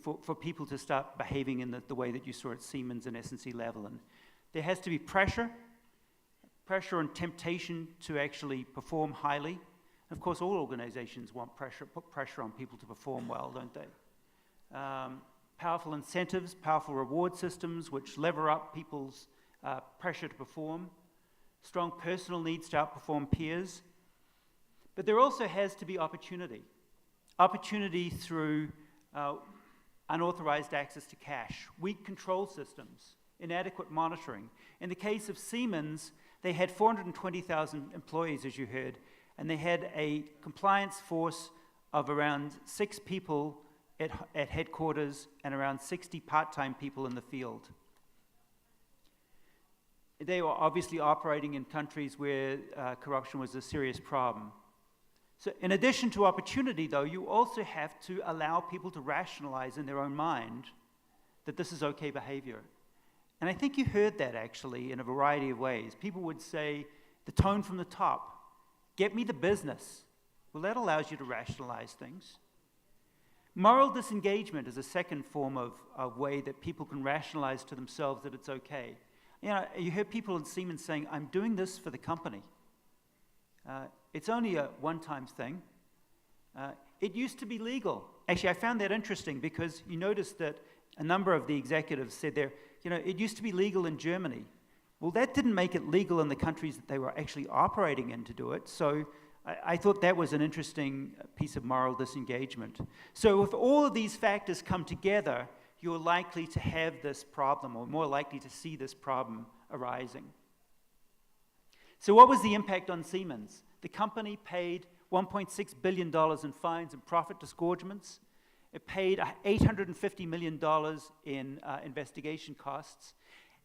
for people to start behaving in the way that you saw at Siemens and SNC-Lavalin. There has to be pressure and temptation to actually perform highly. Of course, all organizations want put pressure on people to perform well, don't they? Powerful incentives, powerful reward systems, which lever up people's pressure to perform. Strong personal needs to outperform peers. But there also has to be opportunity. Opportunity through unauthorized access to cash, weak control systems, inadequate monitoring. In the case of Siemens, they had 420,000 employees, as you heard, and they had a compliance force of around 6 people at headquarters and around 60 part-time people in the field. They were obviously operating in countries where corruption was a serious problem. So in addition to opportunity, though, you also have to allow people to rationalize in their own mind that this is okay behavior. And I think you heard that, actually, in a variety of ways. People would say, the tone from the top, get me the business. Well, that allows you to rationalize things. Moral disengagement is a second form of way that people can rationalize to themselves that it's okay. You know, you hear people in Siemens saying, I'm doing this for the company. It's only a one-time thing. It used to be legal. Actually, I found that interesting because you notice that a number of the executives said it used to be legal in Germany. Well, that didn't make it legal in the countries that they were actually operating in to do it. So I thought that was an interesting piece of moral disengagement. So if all of these factors come together, you're likely to have this problem, or more likely to see this problem arising. So what was the impact on Siemens? The company paid $1.6 billion in fines and profit disgorgements. It paid $850 million in investigation costs.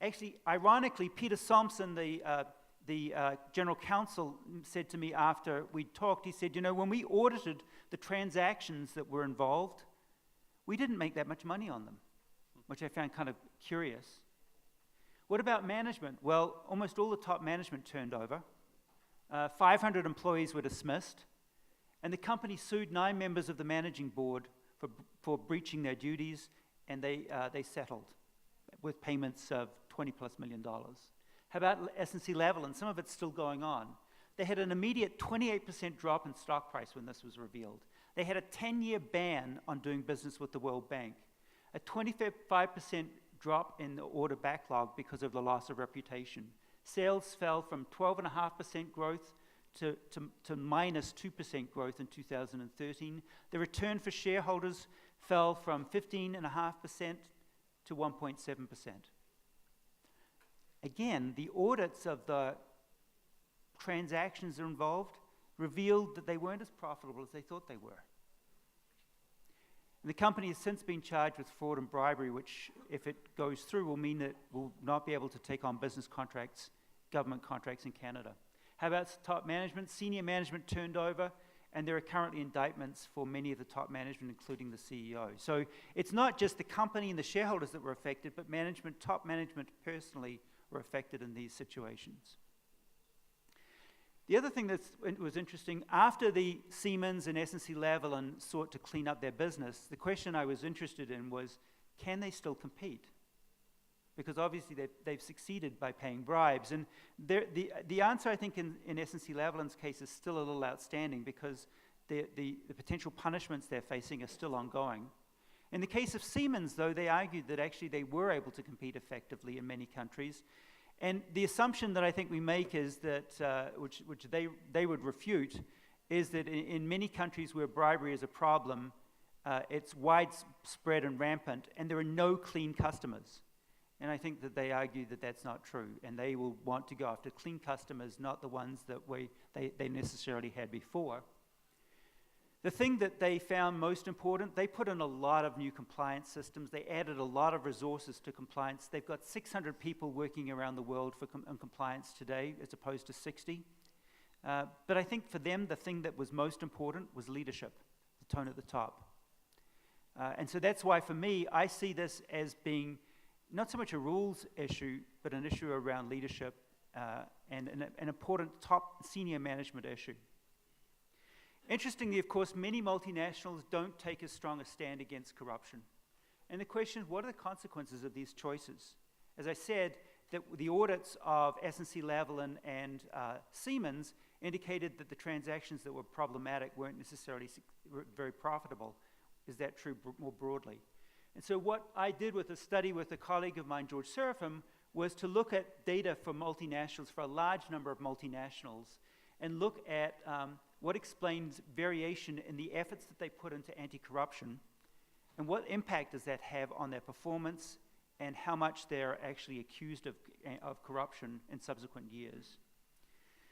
Actually, ironically, Peter Somsen, the general counsel, said to me after we talked, he said, when we audited the transactions that were involved, we didn't make that much money on them, which I found kind of curious. What about management? Well, almost all the top management turned over. 500 employees were dismissed, and the company sued 9 members of the managing board for breaching their duties, and they settled with payments of $20+ million. How about SNC-Lavalin? Some of it's still going on. They had an immediate 28% drop in stock price when this was revealed. They had a 10-year ban on doing business with the World Bank, a 25% drop in the order backlog because of the loss of reputation. Sales fell from 12.5% growth to minus 2% growth in 2013. The return for shareholders fell from 15.5% to 1.7%. Again, the audits of the transactions involved revealed that they weren't as profitable as they thought they were. And the company has since been charged with fraud and bribery, which, if it goes through, will mean that we'll not be able to take on business contracts, government contracts in Canada. How about top management? Senior management turned over, and there are currently indictments for many of the top management, including the CEO. So it's not just the company and the shareholders that were affected, but management, top management personally were affected in these situations. The other thing that was interesting, after the Siemens and SNC-Lavalin sought to clean up their business, the question I was interested in was, can they still compete? Because obviously they've succeeded by paying bribes. And the answer, I think, in SNC-Lavalin's case is still a little outstanding because the potential punishments they're facing are still ongoing. In the case of Siemens, though, they argued that actually they were able to compete effectively in many countries. And the assumption that I think we make is that, which they would refute, is that in many countries where bribery is a problem, it's widespread and rampant, and there are no clean customers. And I think that they argue that that's not true, and they will want to go after clean customers, not the ones that they necessarily had before. The thing that they found most important, they put in a lot of new compliance systems. They added a lot of resources to compliance. They've got 600 people working around the world on compliance today, as opposed to 60. But I think for them, the thing that was most important was leadership, the tone at the top. And so that's why, for me, I see this as being not so much a rules issue, but an issue around leadership and an important top senior management issue. Interestingly, of course, many multinationals don't take as strong a stand against corruption. And the question is, what are the consequences of these choices? As I said, that the audits of SNC-Lavalin and Siemens indicated that the transactions that were problematic weren't necessarily very profitable. Is that true more broadly? And so what I did with a study with a colleague of mine, George Seraphim, was to look at data for multinationals, for a large number of multinationals, and look at what explains variation in the efforts that they put into anti-corruption, and what impact does that have on their performance, and how much they're actually accused of corruption in subsequent years.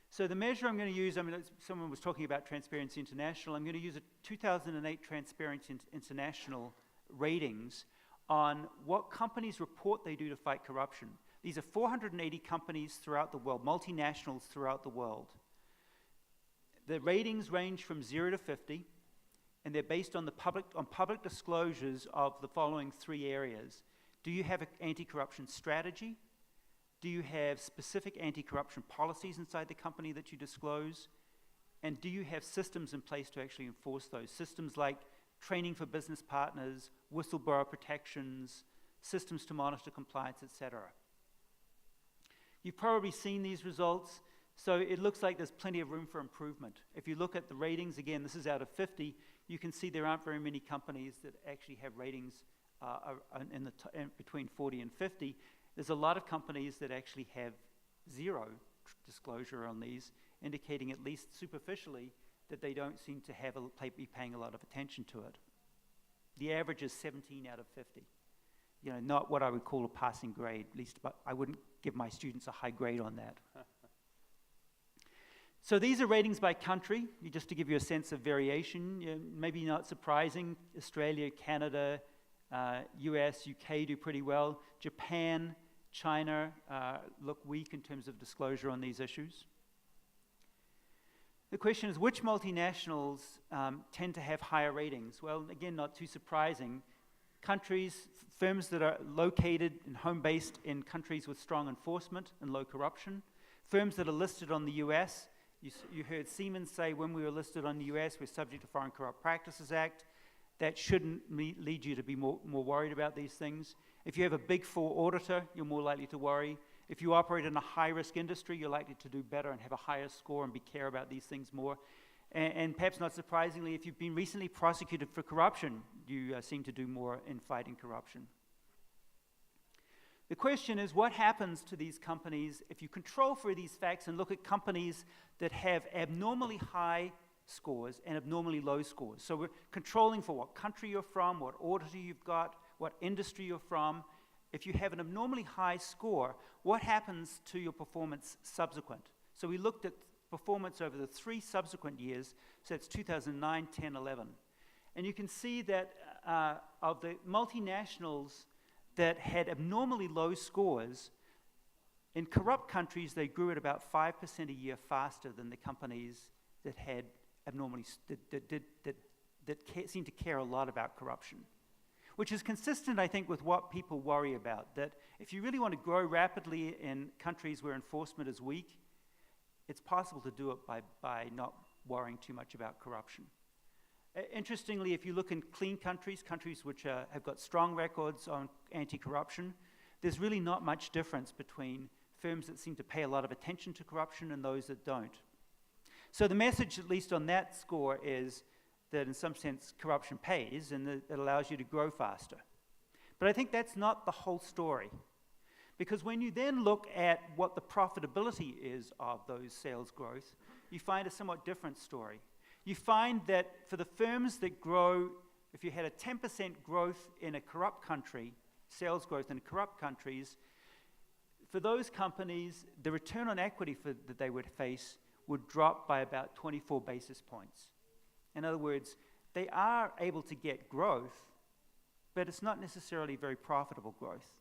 So the measure I'm going to use, someone was talking about Transparency International. I'm going to use a 2008 Transparency International ratings on what companies report they do to fight corruption. These are 480 companies throughout the world, multinationals throughout the world. The ratings range from 0 to 50, and they're based on public disclosures of the following three areas. Do you have an anti-corruption strategy? Do you have specific anti-corruption policies inside the company that you disclose? And do you have systems in place to actually enforce those? Systems like training for business partners, whistleblower protections, systems to monitor compliance, etc. You've probably seen these results. So it looks like there's plenty of room for improvement. If you look at the ratings, again, this is out of 50, you can see there aren't very many companies that actually have ratings between 40 and 50. There's a lot of companies that actually have zero disclosure on these, indicating at least superficially that they don't seem to be paying a lot of attention to it. The average is 17 out of 50. You know, not what I would call a passing grade, at least, but I wouldn't give my students a high grade on that. So these are ratings by country, just to give you a sense of variation. Maybe not surprising, Australia, Canada, US, UK do pretty well. Japan, China look weak in terms of disclosure on these issues. The question is, which multinationals tend to have higher ratings? Well, again, not too surprising. Countries, firms that are located and home-based in countries with strong enforcement and low corruption. Firms that are listed on the US. You heard Siemens say when we were listed on the US, we're subject to Foreign Corrupt Practices Act. That shouldn't lead you to be more worried about these things. If you have a Big Four auditor, you're more likely to worry. If you operate in a high-risk industry, you're likely to do better and have a higher score and care about these things more. And perhaps not surprisingly, if you've been recently prosecuted for corruption, you seem to do more in fighting corruption. The question is, what happens to these companies if you control for these facts and look at companies that have abnormally high scores and abnormally low scores? So we're controlling for what country you're from, what auditor you've got, what industry you're from. If you have an abnormally high score, what happens to your performance subsequent? So we looked at performance over the 3 subsequent years, so that's 2009, 10, 11. And you can see that of the multinationals that had abnormally low scores, in corrupt countries, they grew at about 5% a year faster than the companies that had abnormally, seem to care a lot about corruption. Which is consistent, I think, with what people worry about, that if you really want to grow rapidly in countries where enforcement is weak, it's possible to do it by not worrying too much about corruption. Interestingly, if you look in clean countries, countries which have got strong records on anti-corruption, there's really not much difference between firms that seem to pay a lot of attention to corruption and those that don't. So the message, at least on that score, is that in some sense corruption pays and that it allows you to grow faster. But I think that's not the whole story. Because when you then look at what the profitability is of those sales growth, you find a somewhat different story. You find that for the firms that grow, if you had a 10% growth in a corrupt country, sales growth in corrupt countries, for those companies, the return on equity that they would face would drop by about 24 basis points. In other words, they are able to get growth, but it's not necessarily very profitable growth.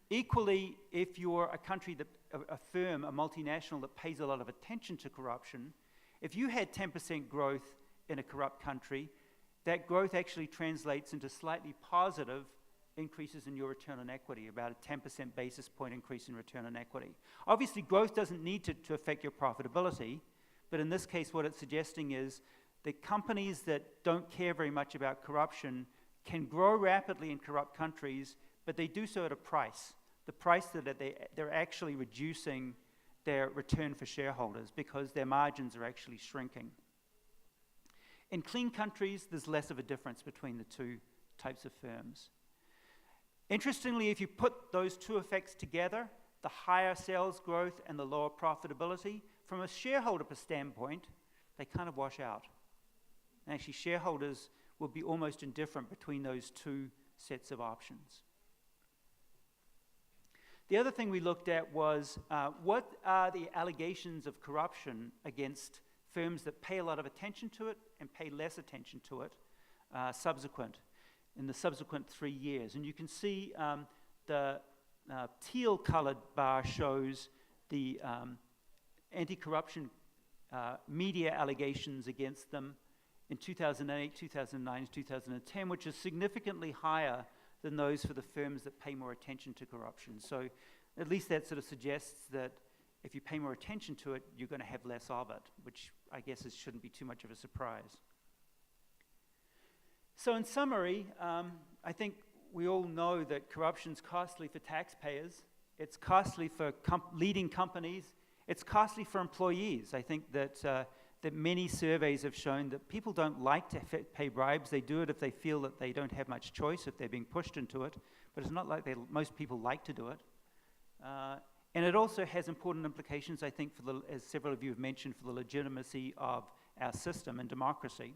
Equally, if you're a country, a firm, a multinational that pays a lot of attention to corruption, if you had 10% growth in a corrupt country, that growth actually translates into slightly positive increases in your return on equity, about a 10% basis point increase in return on equity. Obviously, growth doesn't need to affect your profitability, but in this case, what it's suggesting is that companies that don't care very much about corruption can grow rapidly in corrupt countries, but they do so at a price. The price that they're actually reducing their return for shareholders because their margins are actually shrinking. In clean countries, there's less of a difference between the two types of firms. Interestingly, if you put those two effects together, the higher sales growth and the lower profitability, from a shareholder standpoint, they kind of wash out. And actually, shareholders will be almost indifferent between those two sets of options. The other thing we looked at was what are the allegations of corruption against firms that pay a lot of attention to it and pay less attention to it in the subsequent 3 years. And you can see the teal-colored bar shows the anti-corruption media allegations against them in 2008, 2009, 2010, which is significantly higher than those for the firms that pay more attention to corruption. So at least that sort of suggests that if you pay more attention to it, you're going to have less of it, which I guess shouldn't be too much of a surprise. So in summary, I think we all know that corruption's costly for taxpayers. It's costly for leading companies. It's costly for employees. I think that many surveys have shown that people don't like to pay bribes. They do it if they feel that they don't have much choice, if they're being pushed into it. But it's not like most people like to do it. And it also has important implications, I think, as several of you have mentioned, for the legitimacy of our system and democracy.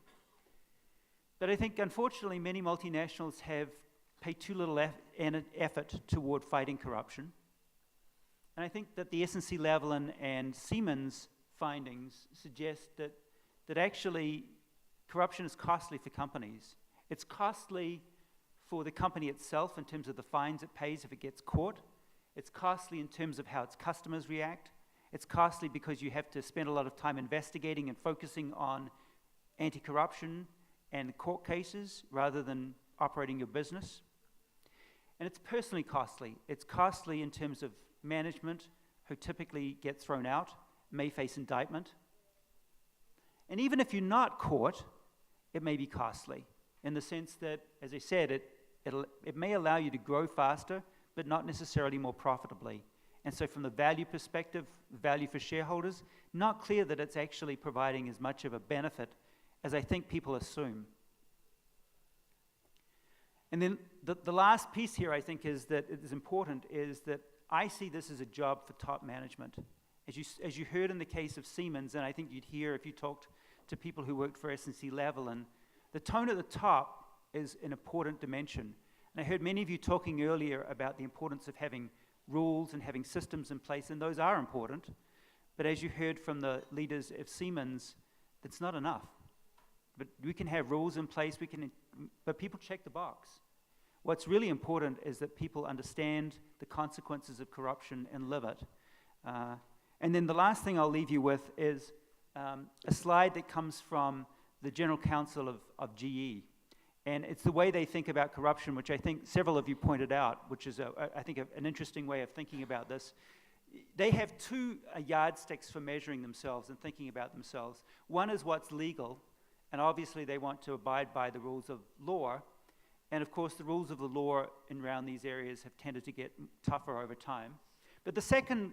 But I think, unfortunately, many multinationals have paid too little effort toward fighting corruption. And I think that the S&C-Lavalin and Siemens findings suggest that actually corruption is costly for companies. It's costly for the company itself in terms of the fines it pays if it gets caught. It's costly in terms of how its customers react. It's costly because you have to spend a lot of time investigating and focusing on anti-corruption and court cases rather than operating your business. And it's personally costly. It's costly in terms of management, who typically get thrown out, may face indictment. And even if you're not caught, it may be costly in the sense that, as I said, it may allow you to grow faster, but not necessarily more profitably. And so from the value perspective, value for shareholders, not clear that it's actually providing as much of a benefit as I think people assume. And then the last piece here, I think, is that it is important, is that I see this as a job for top management. As you heard in the case of Siemens, and I think you'd hear if you talked to people who worked for S&C-Lavalin, the tone at the top is an important dimension. And I heard many of you talking earlier about the importance of having rules and having systems in place, and those are important. But as you heard from the leaders of Siemens, that's not enough. But we can have rules in place, we can but people check the box. What's really important is that people understand the consequences of corruption and live it. And then the last thing I'll leave you with is a slide that comes from the General Counsel of GE. And it's the way they think about corruption, which I think several of you pointed out, which is, I think, an interesting way of thinking about this. They have two yardsticks for measuring themselves and thinking about themselves. One is what's legal, and obviously they want to abide by the rules of law. And of course, the rules of the law around these areas have tended to get tougher over time. But the second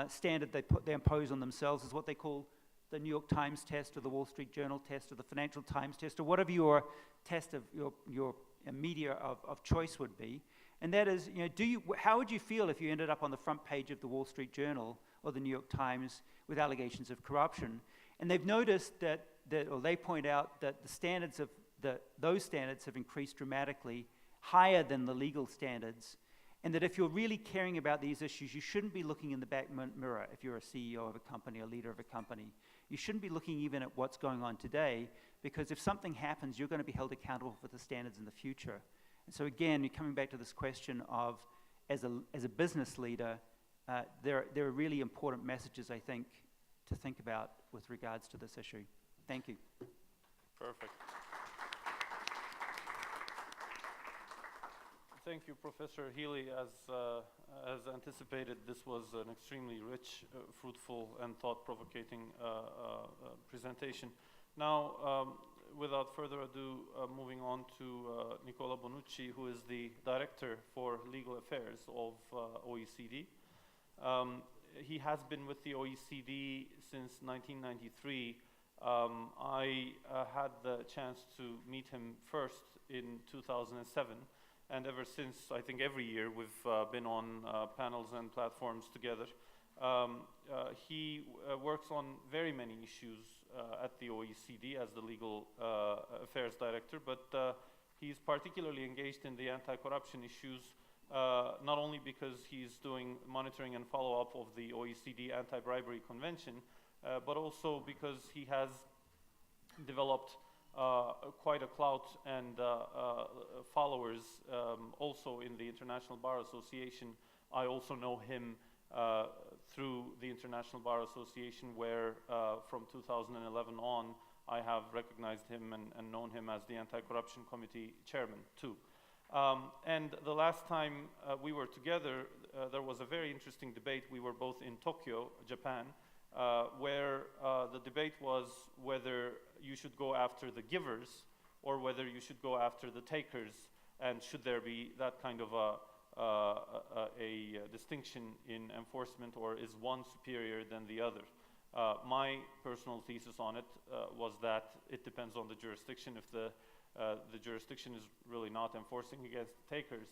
standard they impose on themselves is what they call the New York Times test, or the Wall Street Journal test, or the Financial Times test, or whatever your test of your media of choice would be. And that is, how would you feel if you ended up on the front page of the Wall Street Journal or the New York Times with allegations of corruption? And they've noticed or they point out that the standards of those standards have increased dramatically, higher than the legal standards, and that if you're really caring about these issues, you shouldn't be looking in the back mirror if you're a CEO of a company, a leader of a company. You shouldn't be looking even at what's going on today, because if something happens, you're going to be held accountable for the standards in the future. And so again, you're coming back to this question of, as a business leader, there are really important messages, I think, to think about with regards to this issue. Thank you. Perfect. Thank you, Professor Healy. As anticipated, this was an extremely rich, fruitful, and thought-provoking presentation. Now, without further ado, moving on to Nicola Bonucci, who is the Director for Legal Affairs of OECD. He has been with the OECD since 1993. I had the chance to meet him first in 2007. And ever since, I think every year, we've been on panels and platforms together. He works on very many issues at the OECD as the Legal Affairs Director, but he's particularly engaged in the anti-corruption issues, not only because he's doing monitoring and follow-up of the OECD Anti-Bribery Convention, but also because he has developed quite a clout and followers also in the International Bar Association. I also know him through the International Bar Association, where from 2011 on, I have recognized him and known him as the Anti-Corruption Committee Chairman too. And the last time we were together, there was a very interesting debate. We were both in Tokyo, Japan, where the debate was whether you should go after the givers or whether you should go after the takers, and should there be that kind of a distinction in enforcement, or is one superior than the other? My personal thesis on it was that it depends on the jurisdiction. If the jurisdiction is really not enforcing against takers,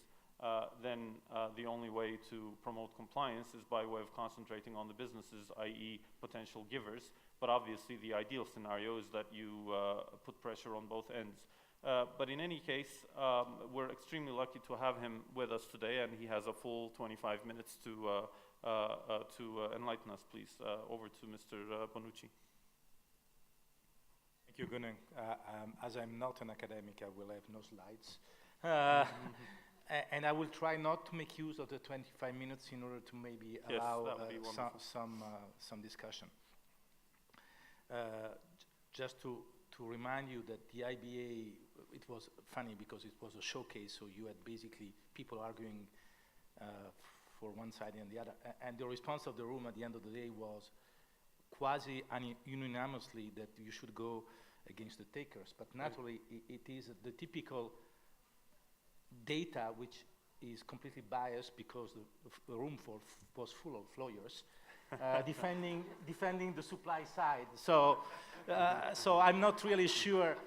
then the only way to promote compliance is by way of concentrating on the businesses, i.e. potential givers. But obviously the ideal scenario is that you put pressure on both ends. But in any case, we're extremely lucky to have him with us today, and he has a full 25 minutes to enlighten us, please. Over to Mr. Bonucci. Thank you, Gunnar. As I'm not an academic, I will have no slides. And I will try not to make use of the 25 minutes in order to maybe allow some discussion. Just to remind you that the IBA, it was funny because it was a showcase, so you had basically people arguing for one side and the other, and the response of the room at the end of the day was unanimously that you should go against the takers. But naturally, it is the typical data which is completely biased because the room was full of lawyers defending the supply side. So I'm not really sure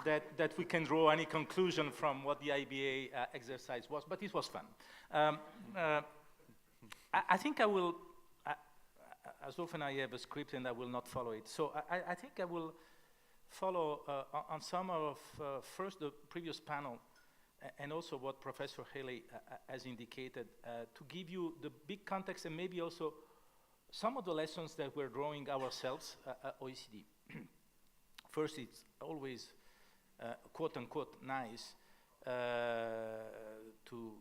that we can draw any conclusion from what the IBA exercise was, but it was fun. I think I will, as often I have a script and I will not follow it. So I think I will follow on some of first the previous panel and also what Professor Haley has indicated to give you the big context and maybe also some of the lessons that we're drawing ourselves at OECD. First, it's always quote unquote nice to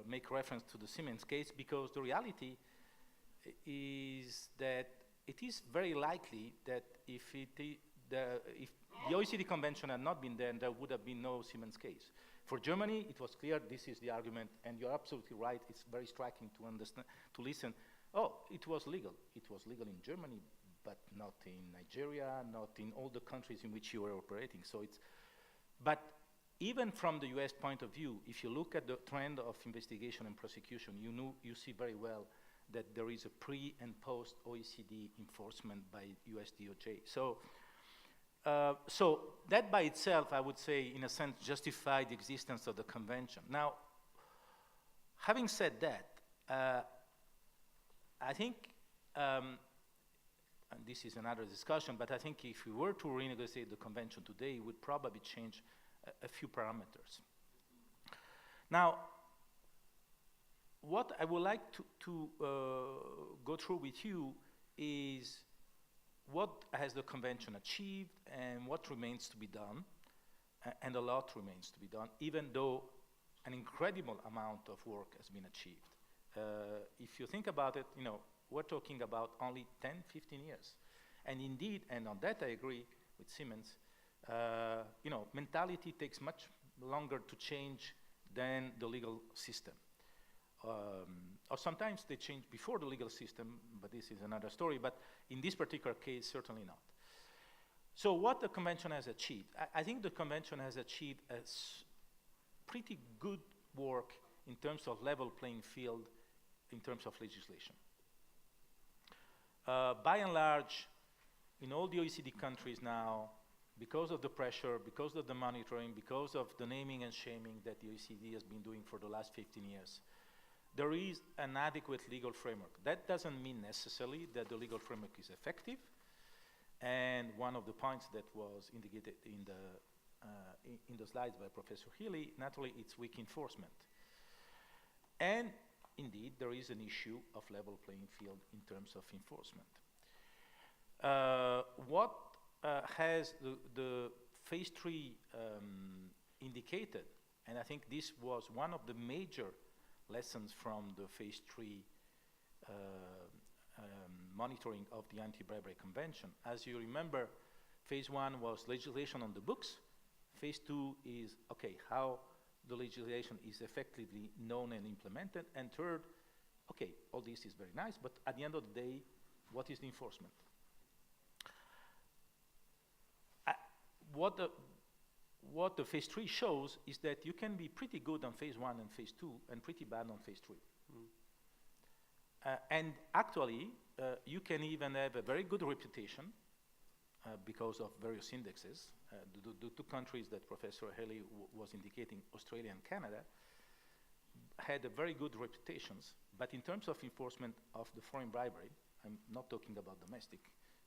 make reference to the Siemens case, because the reality is that it is very likely that if the OECD convention had not been there would have been no Siemens case. For Germany, it was clear this is the argument, and you're absolutely right. It's very striking to understand, to listen. Oh, it was legal. It was legal in Germany, but not in Nigeria, not in all the countries in which you were operating. So it's, but even from the US point of view, if you look at the trend of investigation and prosecution, you see very well that there is a pre and post OECD enforcement by US DOJ. So that by itself, I would say, in a sense, justified the existence of the convention. Now, having said that, I think, and this is another discussion, but I think if we were to renegotiate the convention today, it would probably change a few parameters. Now, what I would like to go through with you is what has the convention achieved and what remains to be done, and a lot remains to be done, even though an incredible amount of work has been achieved. If you think about it, we're talking about only 10, 15 years. And indeed, and on that I agree with Siemens, mentality takes much longer to change than the legal system. Or sometimes they change before the legal system, but this is another story. But in this particular case, certainly not. So what the convention has achieved? I think the convention has achieved pretty good work in terms of level playing field, in terms of legislation. By and large, in all the OECD countries now, because of the pressure, because of the monitoring, because of the naming and shaming that the OECD has been doing for the last 15 years, there is an adequate legal framework. That doesn't mean necessarily that the legal framework is effective. And one of the points that was indicated in the slides by Professor Healy, naturally, it's weak enforcement. And indeed, there is an issue of level playing field in terms of enforcement. What has the phase 3 indicated, and I think this was one of the major lessons from the phase 3 monitoring of the Anti-Bribery Convention. As you remember, phase 1 was legislation on the books. Phase 2 is, okay, how the legislation is effectively known and implemented. And third, okay, all this is very nice, but at the end of the day, what is the enforcement? What the phase 3 shows is that you can be pretty good on phase 1 and phase 2 and pretty bad on phase 3. And actually, you can even have a very good reputation because of various indexes. The two countries that Professor Haley was indicating, Australia and Canada, had a very good reputations, but in terms of enforcement of the foreign bribery, I'm not talking about domestic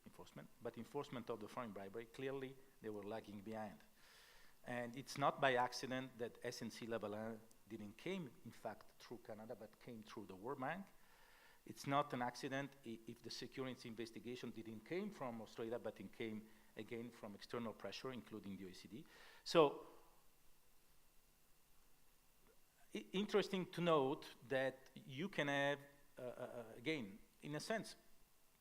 enforcement, but enforcement of the foreign bribery, clearly they were lagging behind. And it's not by accident that SNC Level 1 didn't came, in fact, through Canada, but came through the World Bank. It's not an accident if the security investigation didn't came from Australia, but it came, again, from external pressure, including the OECD. So, interesting to note that you can have, again, in a sense,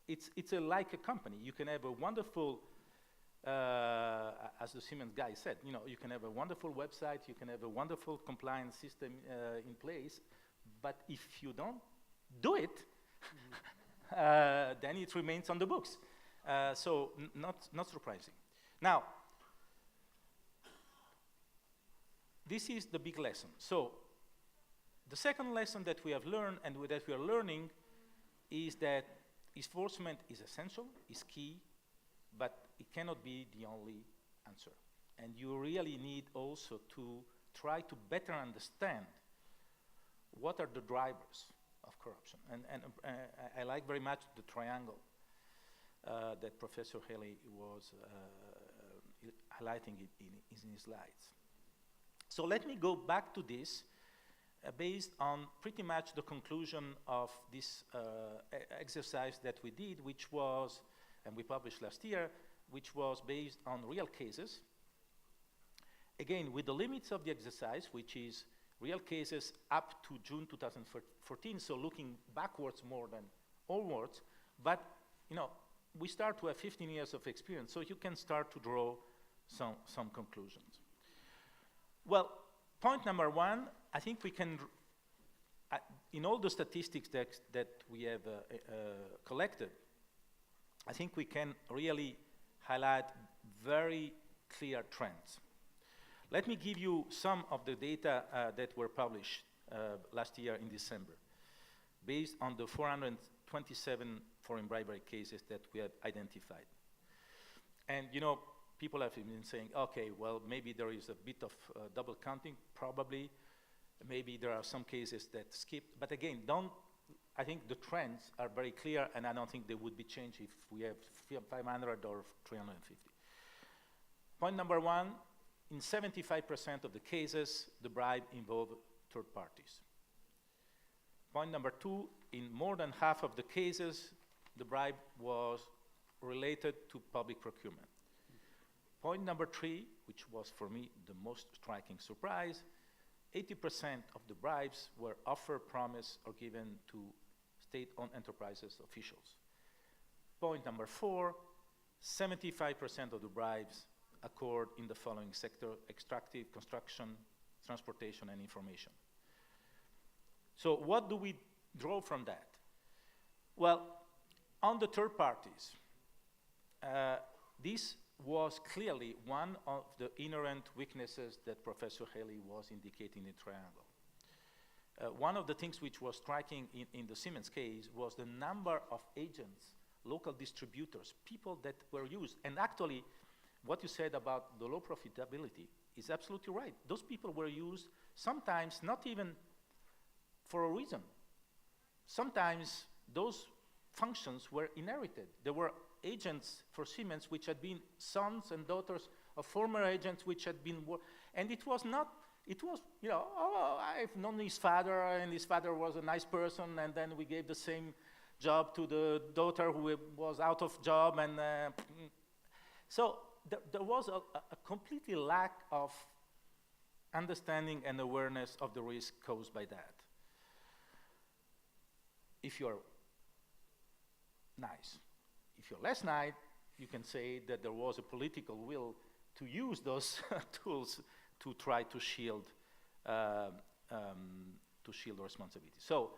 it's like a company. You can have a wonderful, as the Siemens guy said, you can have a wonderful website, you can have a wonderful compliance system in place, but if you don't do it, then it remains on the books. So not surprising. Now, this is the big lesson. So the second lesson that we have learned and that we are learning is that enforcement is essential, is key, but it cannot be the only answer. And you really need also to try to better understand what are the drivers of corruption. And I like very much the triangle that Professor Haley was highlighting in his slides. So let me go back to this based on pretty much the conclusion of this exercise that we did, which was, and we published last year, which was based on real cases again, with the limits of the exercise, which is real cases up to June 2014, so looking backwards more than onwards, but we start to have 15 years of experience, so you can start to draw some conclusions. Well, point number one, I think we can, in all the statistics that we have collected, I think we can really highlight very clear trends. Let me give you some of the data that were published last year in December, based on the 427 foreign bribery cases that we have identified. And people have been saying, okay, well, maybe there is a bit of double counting, probably. Maybe there are some cases that skipped. But again, I think the trends are very clear, and I don't think they would be changed if we have 500 or 350. Point number one, in 75% of the cases, the bribe involved third parties. Point number two, in more than half of the cases, the bribe was related to public procurement. Point number three, which was for me the most striking surprise, 80% of the bribes were offer, promise, or given to state-owned enterprises officials. Point number four, 75% of the bribes occurred in the following sector: extractive, construction, transportation, and information. So what do we draw from that? Well, on the third parties, this was clearly one of the inherent weaknesses that Professor Haley was indicating in Triangle. One of the things which was striking in the Siemens case was the number of agents, local distributors, people that were used. And actually, what you said about the low profitability is absolutely right. Those people were used sometimes not even for a reason. Sometimes those functions were inherited. There were agents for Siemens which had been sons and daughters of former agents which had been, and it was, oh, I've known his father, and his father was a nice person, and then we gave the same job to the daughter who was out of job, and so there was a completely lack of understanding and awareness of the risk caused by that. If you're nice. If you're less nice, you can say that there was a political will to use those tools to try to shield responsibility. So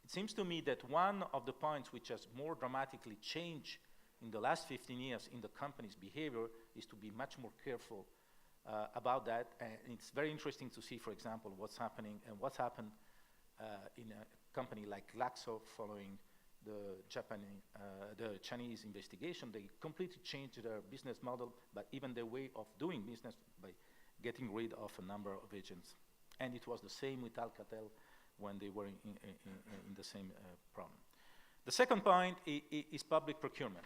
it seems to me that one of the points which has more dramatically changed in the last 15 years in the company's behavior is to be much more careful about that. And it's very interesting to see, for example, what's happening and what's happened in a company like Glaxo following the Chinese investigation. They completely changed their business model, but even their way of doing business by getting rid of a number of agents. And it was the same with Alcatel when they were in the same problem. The second point is public procurement.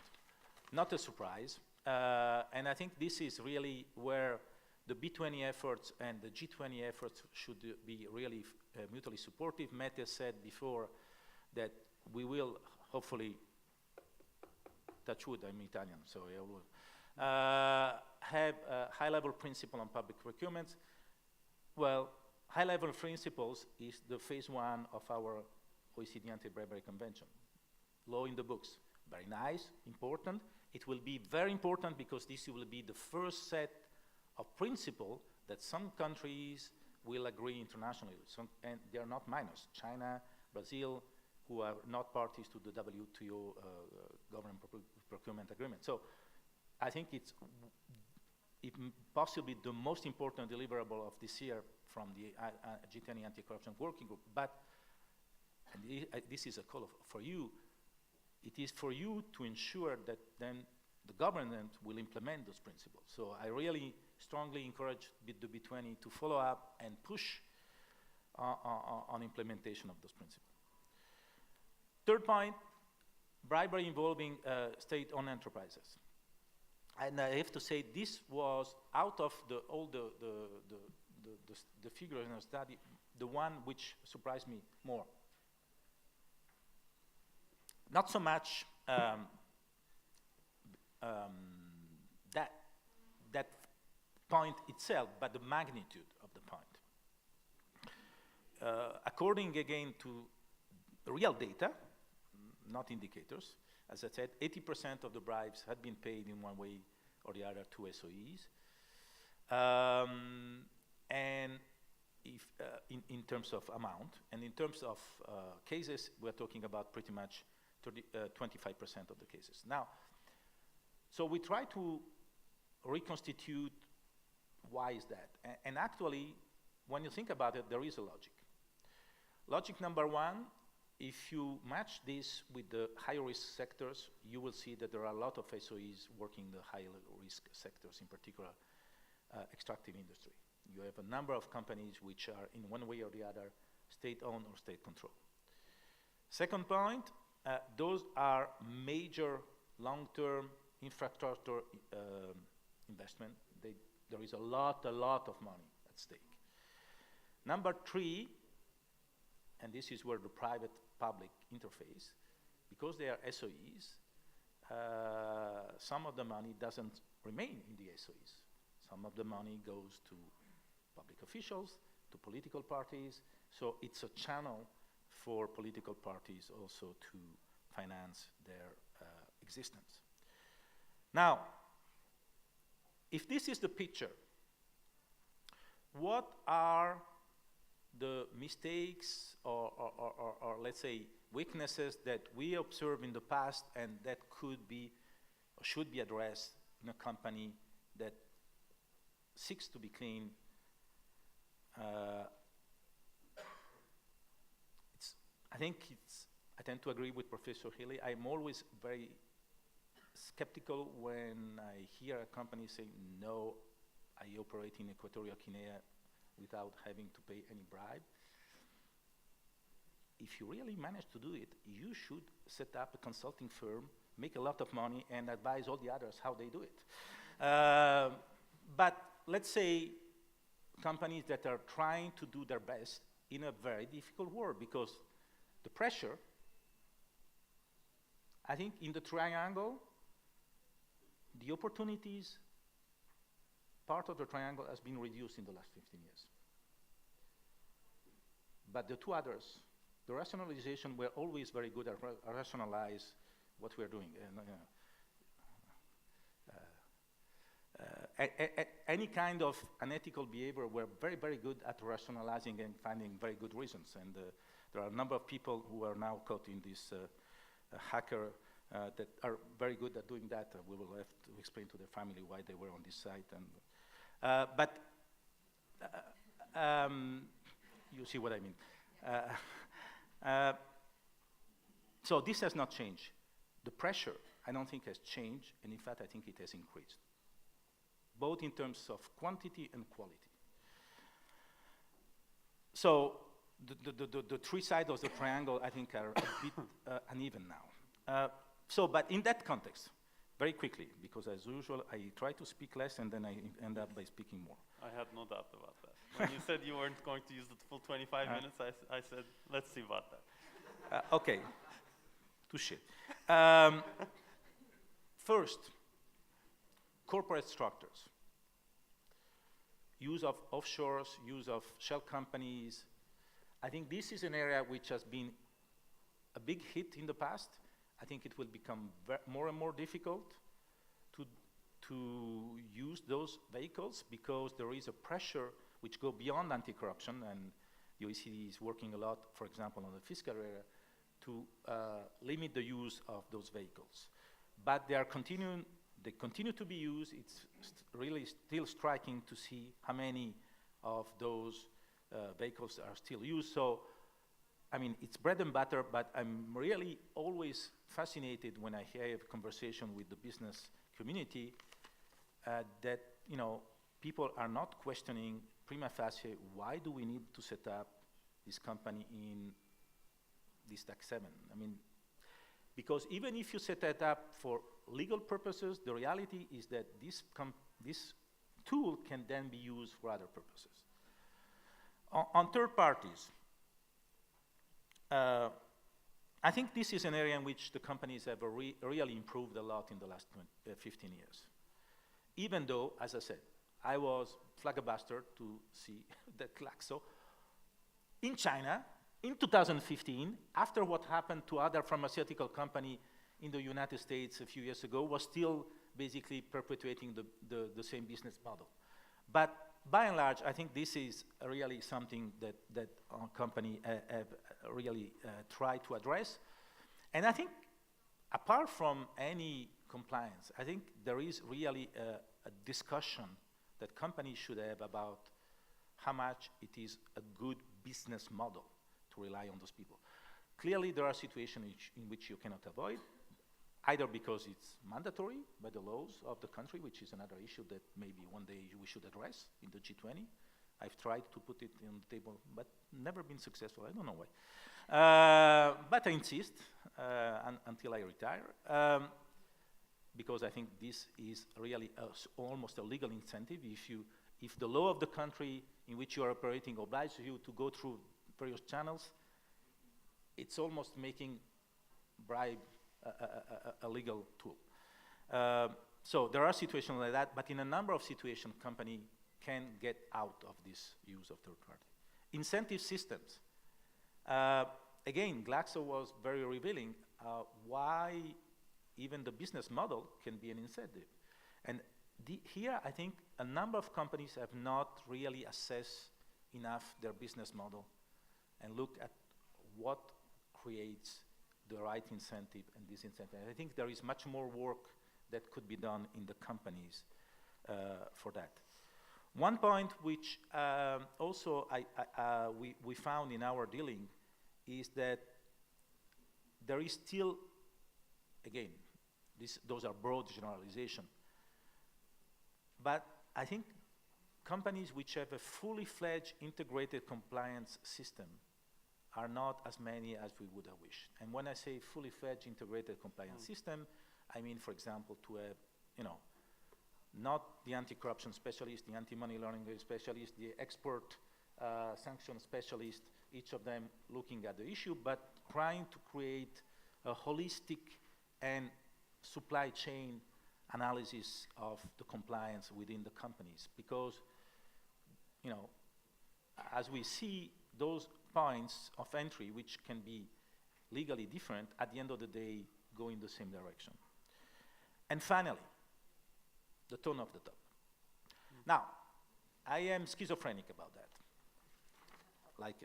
Not a surprise, and I think this is really where the B20 efforts and the G20 efforts should be really mutually supportive. Mette said before that we will hopefully, touch wood, I'm Italian, so I will, have a high-level principle on public procurement. Well, high-level principles is the phase one of our OECD Anti-Bribery Convention. Law in the books, very nice, important. It will be very important because this will be the first set of principles that some countries will agree internationally. And they are not minors. China, Brazil, who are not parties to the WTO government procurement agreement. So I think it's possibly the most important deliverable of this year from the G20 Anti-Corruption Working Group. But and this is a call for you. It is for you to ensure that then the government will implement those principles. So I really strongly encourage the B20 to follow up and push on implementation of those principles. Third point, bribery involving state-owned enterprises. And I have to say this was out of all the figures in our study, the one which surprised me more. Not so much that point itself, but the magnitude of the point. According again to real data, not indicators, as I said, 80% of the bribes had been paid in one way or the other to SOEs. And if, in terms of amount, and in terms of cases, we're talking about pretty much 25% of the cases. Now, so we try to reconstitute why is that. And actually, when you think about it, there is a logic. Logic number one, if you match this with the high-risk sectors, you will see that there are a lot of SOEs working in the high-risk sectors, in particular extractive industry. You have a number of companies which are, in one way or the other, state-owned or state-controlled. Second point, those are major long-term infrastructure investment. There is a lot of money at stake. Number three, and this is where the private-public interface, because they are SOEs, some of the money doesn't remain in the SOEs. Some of the money goes to public officials, to political parties, so it's a channel for political parties also to finance their existence. Now, if this is the picture, what are the mistakes or let's say weaknesses that we observed in the past and that could be or should be addressed in a company that seeks to be clean? I tend to agree with Professor Healy. I'm always very skeptical when I hear a company saying, no, I operate in Equatorial Guinea without having to pay any bribe. If you really manage to do it, you should set up a consulting firm, make a lot of money, and advise all the others how they do it. But let's say companies that are trying to do their best in a very difficult world, because the pressure, I think in the triangle, the opportunities, part of the triangle has been reduced in the last 15 years. But the two others, the rationalization, were always very good at rationalize what we're doing. Any kind of unethical behavior, we're very, very good at rationalizing and finding very good reasons. And there are a number of people who are now caught in this hacker that are very good at doing that. We will have to explain to their family why they were on this site. And, but you see what I mean. So this has not changed. The pressure, I don't think, has changed, and in fact, I think it has increased, both in terms of quantity and quality. So the three sides of the triangle, I think, are a bit uneven now. But in that context, very quickly, because as usual, I try to speak less and then I end up by speaking more. I had no doubt about that. When you said you weren't going to use the full 25 minutes, I said, let's see about that. Okay, touché. First, corporate structures. Use of offshores, use of shell companies. I think this is an area which has been a big hit in the past. I think it will become more and more difficult to use those vehicles because there is a pressure which go beyond anti-corruption, and the OECD is working a lot, for example, on the fiscal area to limit the use of those vehicles. But they continue to be used. It's really still striking to see how many of those vehicles are still used. So, I mean, it's bread and butter, but I'm really always fascinated when I have a conversation with the business community that, you know, people are not questioning prima facie, why do we need to set up this company in this tax 7? I mean, because even if you set that up for legal purposes, the reality is that this tool can then be used for other purposes. On third parties, I think this is an area in which the companies have really improved a lot in the last 15 years. Even though, as I said, I was flabbergasted to see that Glaxo in China in 2015, after what happened to other pharmaceutical company in the United States a few years ago, was still basically perpetuating the same business model. But by and large, I think this is really something that our company have really tried to address. And I think apart from any compliance, I think there is really a discussion that companies should have about how much it is a good business model to rely on those people. Clearly, there are situations in which you cannot avoid, either because it's mandatory by the laws of the country, which is another issue that maybe one day we should address in the G20. I've tried to put it on the table, but never been successful. I don't know why. But I insist until I retire, because I think this is really almost a legal incentive. If the law of the country in which you are operating obliges you to go through various channels, it's almost making bribe a legal tool. So there are situations like that, but in a number of situations, company can get out of this use of third party. Incentive systems. Again, Glaxo was very revealing why even the business model can be an incentive. And here, I think a number of companies have not really assessed enough their business model and look at what creates the right incentive and disincentive. I think there is much more work that could be done in the companies for that. One point which also we found in our dealing is that there is still, again, those are broad generalization, but I think companies which have a fully fledged integrated compliance system are not as many as we would have wished. And when I say fully fledged integrated compliance system, I mean, for example, to have, not the anti-corruption specialist, the anti-money laundering specialist, the export sanction specialist, each of them looking at the issue, but trying to create a holistic and supply chain analysis of the compliance within the companies. Because, as we see, those points of entry, which can be legally different, at the end of the day, go in the same direction. And finally, the tone of the top. Now, I am schizophrenic about that, like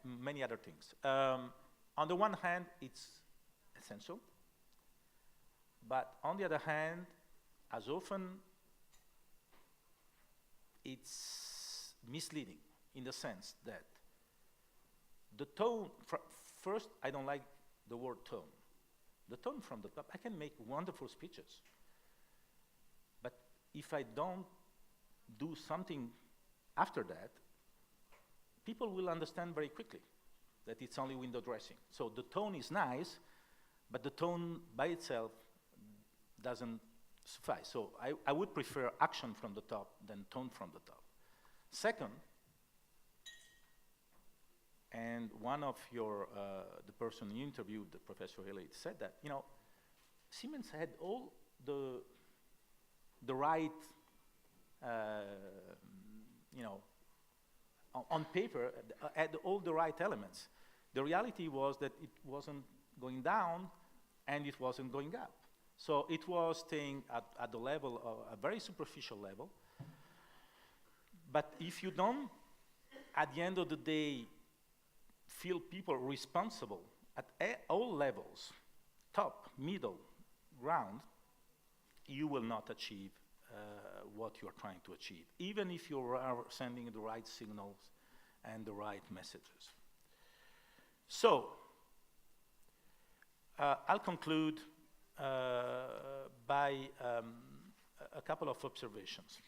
many other things. On the one hand, it's essential, but on the other hand, as often, it's misleading in the sense that the tone, first, I don't like the word tone. The tone from the top, I can make wonderful speeches, but if I don't do something after that, people will understand very quickly that it's only window dressing. So the tone is nice, but the tone by itself doesn't suffice. So I would prefer action from the top than tone from the top. Second, and one of the person you interviewed, the Professor Haley, said that, Siemens had all the right, on paper, had all the right elements. The reality was that it wasn't going down and it wasn't going up. So it was staying at the level of a very superficial level. But if you don't, at the end of the day, feel people responsible at all levels, top, middle, ground, you will not achieve what you're trying to achieve, even if you are sending the right signals and the right messages. So, I'll conclude by a couple of observations.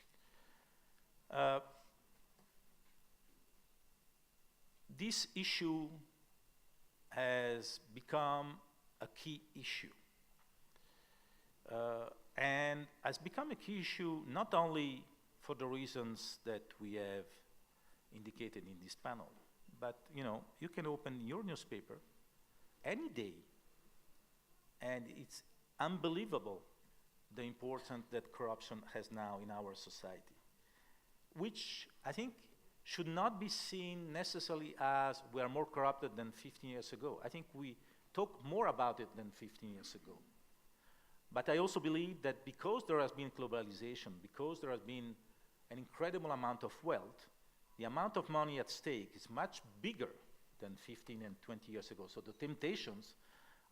This issue has become a key issue. And has become a key issue not only for the reasons that we have indicated in this panel, but you can open your newspaper any day, and it's unbelievable the importance that corruption has now in our society. which I think should not be seen necessarily as we are more corrupted than 15 years ago. I think we talk more about it than 15 years ago. But I also believe that because there has been globalization, because there has been an incredible amount of wealth, the amount of money at stake is much bigger than 15 and 20 years ago. So the temptations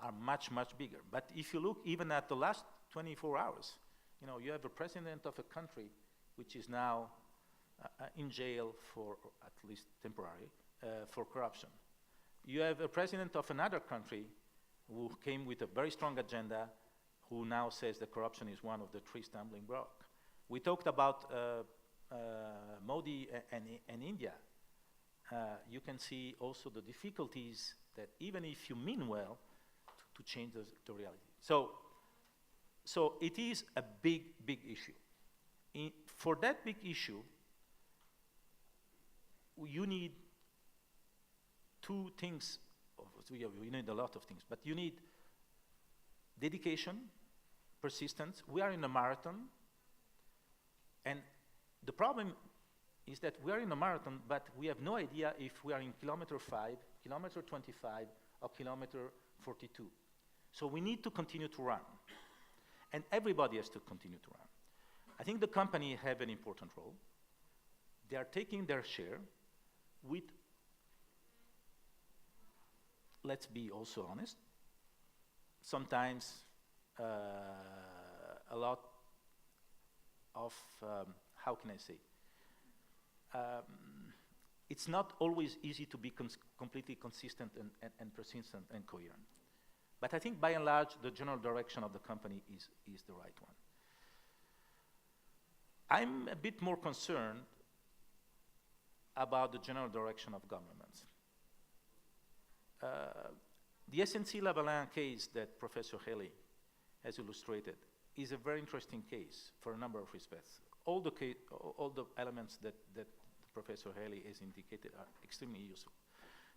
are much, much bigger. But if you look even at the last 24 hours, you have a president of a country which is now in jail for, at least temporary, for corruption. You have a president of another country who came with a very strong agenda, who now says that corruption is one of the three stumbling blocks. We talked about Modi and India. You can see also the difficulties that even if you mean well, to change the reality. So it is a big, big issue. For that big issue, you need two things. You need a lot of things, but you need dedication, persistence. We are in a marathon, and the problem is that we are in a marathon, but we have no idea if we are in kilometer 5, kilometer 25, or kilometer 42. So we need to continue to run, and everybody has to continue to run. I think the company have an important role. They are taking their share with, let's be also honest, sometimes a lot of, how can I say, it's not always easy to be completely consistent and persistent and coherent. But I think by and large, the general direction of the company is the right one. I'm a bit more concerned about the general direction of governments. The SNC-Lavalin case that Professor Haley has illustrated is a very interesting case for a number of respects. All the elements that Professor Haley has indicated are extremely useful.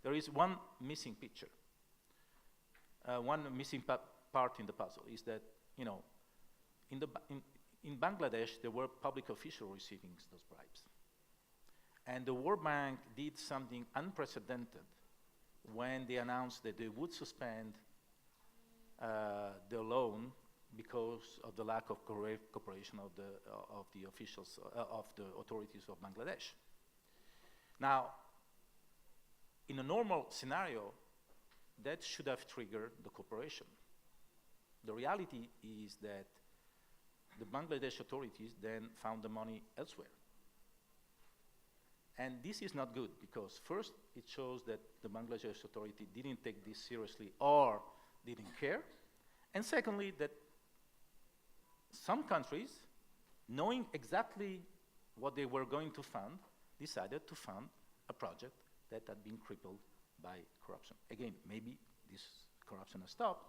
There is one missing picture. One missing part in the puzzle is that, in Bangladesh, there were public officials receiving those bribes. And the World Bank did something unprecedented when they announced that they would suspend the loan because of the lack of cooperation of the officials, of the authorities of Bangladesh. Now, in a normal scenario, that should have triggered the cooperation. The reality is that the Bangladesh authorities then found the money elsewhere. And this is not good because first, it shows that the Bangladesh authority didn't take this seriously or didn't care. And secondly, that some countries, knowing exactly what they were going to fund, decided to fund a project that had been crippled by corruption. Again, maybe this corruption has stopped,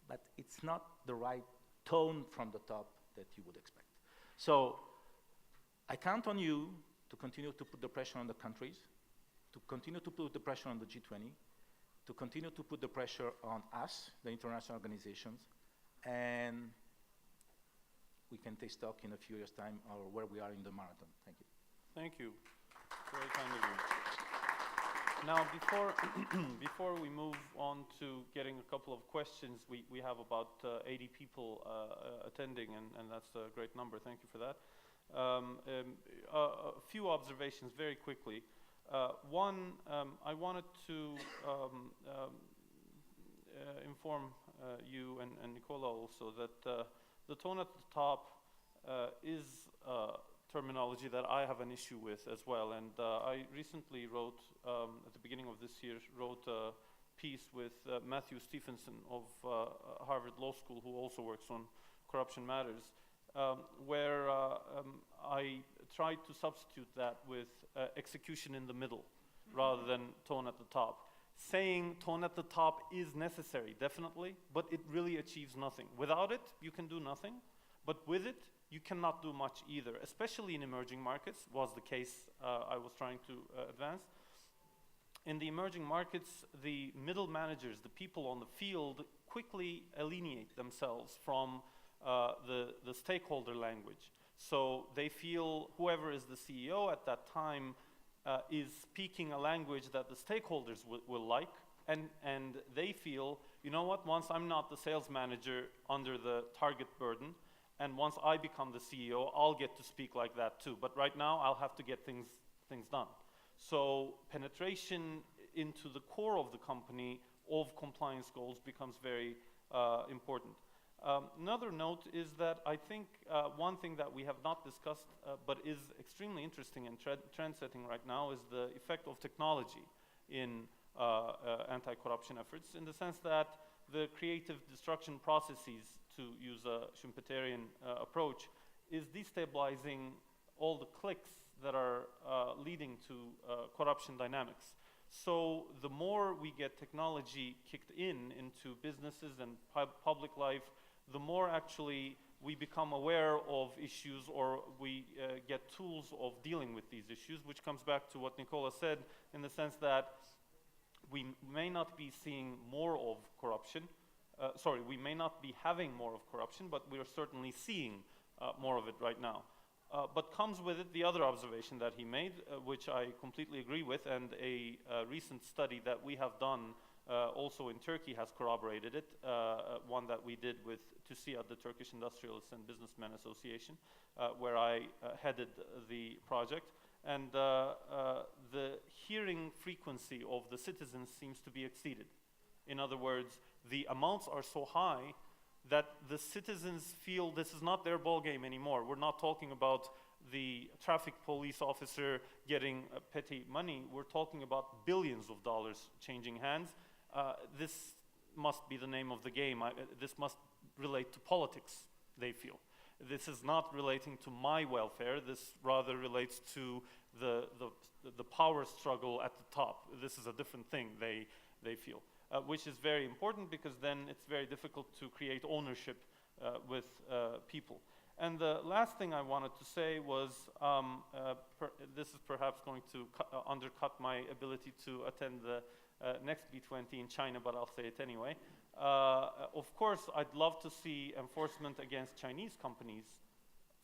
but it's not the right tone from the top that you would expect. So I count on you to continue to put the pressure on the countries, to continue to put the pressure on the G20, to continue to put the pressure on us, the international organizations, and we can take stock in a few years' time or where we are in the marathon. Thank you. Thank you. Very kind of you. Now, before we move on to getting a couple of questions, we have about 80 people attending, and that's a great number. Thank you for that. A few observations very quickly. One, I wanted to inform you and Nicola also that the tone at the top is terminology that I have an issue with as well. And I recently wrote, at the beginning of this year, wrote a piece with Matthew Stephenson of Harvard Law School, who also works on corruption matters, where I tried to substitute that with execution in the middle rather than tone at the top. Saying tone at the top is necessary, definitely, but it really achieves nothing. Without it, you can do nothing, but with it, you cannot do much either, especially in emerging markets, was the case I was trying to advance. In the emerging markets, the middle managers, the people on the field, quickly alienate themselves from the stakeholder language. So they feel whoever is the CEO at that time is speaking a language that the stakeholders will like, and they feel, you know what, once I'm not the sales manager under the target burden, and once I become the CEO, I'll get to speak like that too. But right now, I'll have to get things done. So penetration into the core of the company of compliance goals becomes very important. Another note is that I think one thing that we have not discussed but is extremely interesting and trend-setting right now is the effect of technology in anti-corruption efforts, in the sense that the creative destruction processes, to use a Schumpeterian approach, is destabilizing all the cliques that are leading to corruption dynamics. So the more we get technology kicked into businesses and public life, the more actually we become aware of issues, or we get tools of dealing with these issues, which comes back to what Nicola said, in the sense that we may not be seeing more of corruption. We may not be having more of corruption, but we are certainly seeing more of it right now. But comes with it the other observation that he made, which I completely agree with, and a recent study that we have done also in Turkey has corroborated it, one that we did with TÜSİAD, the Turkish Industrialists and Businessmen Association, where I headed the project. And the hearing frequency of the citizens seems to be exceeded. In other words, the amounts are so high that the citizens feel this is not their ballgame anymore. We're not talking about the traffic police officer getting petty money. We're talking about billions of dollars changing hands. This must be the name of the game. This must relate to politics, they feel. This is not relating to my welfare. This rather relates to the power struggle at the top. This is a different thing, they feel. Which is very important, because then it's very difficult to create ownership with people. And the last thing I wanted to say was, this is perhaps going to undercut my ability to attend the next B20 in China, but I'll say it anyway. Of course, I'd love to see enforcement against Chinese companies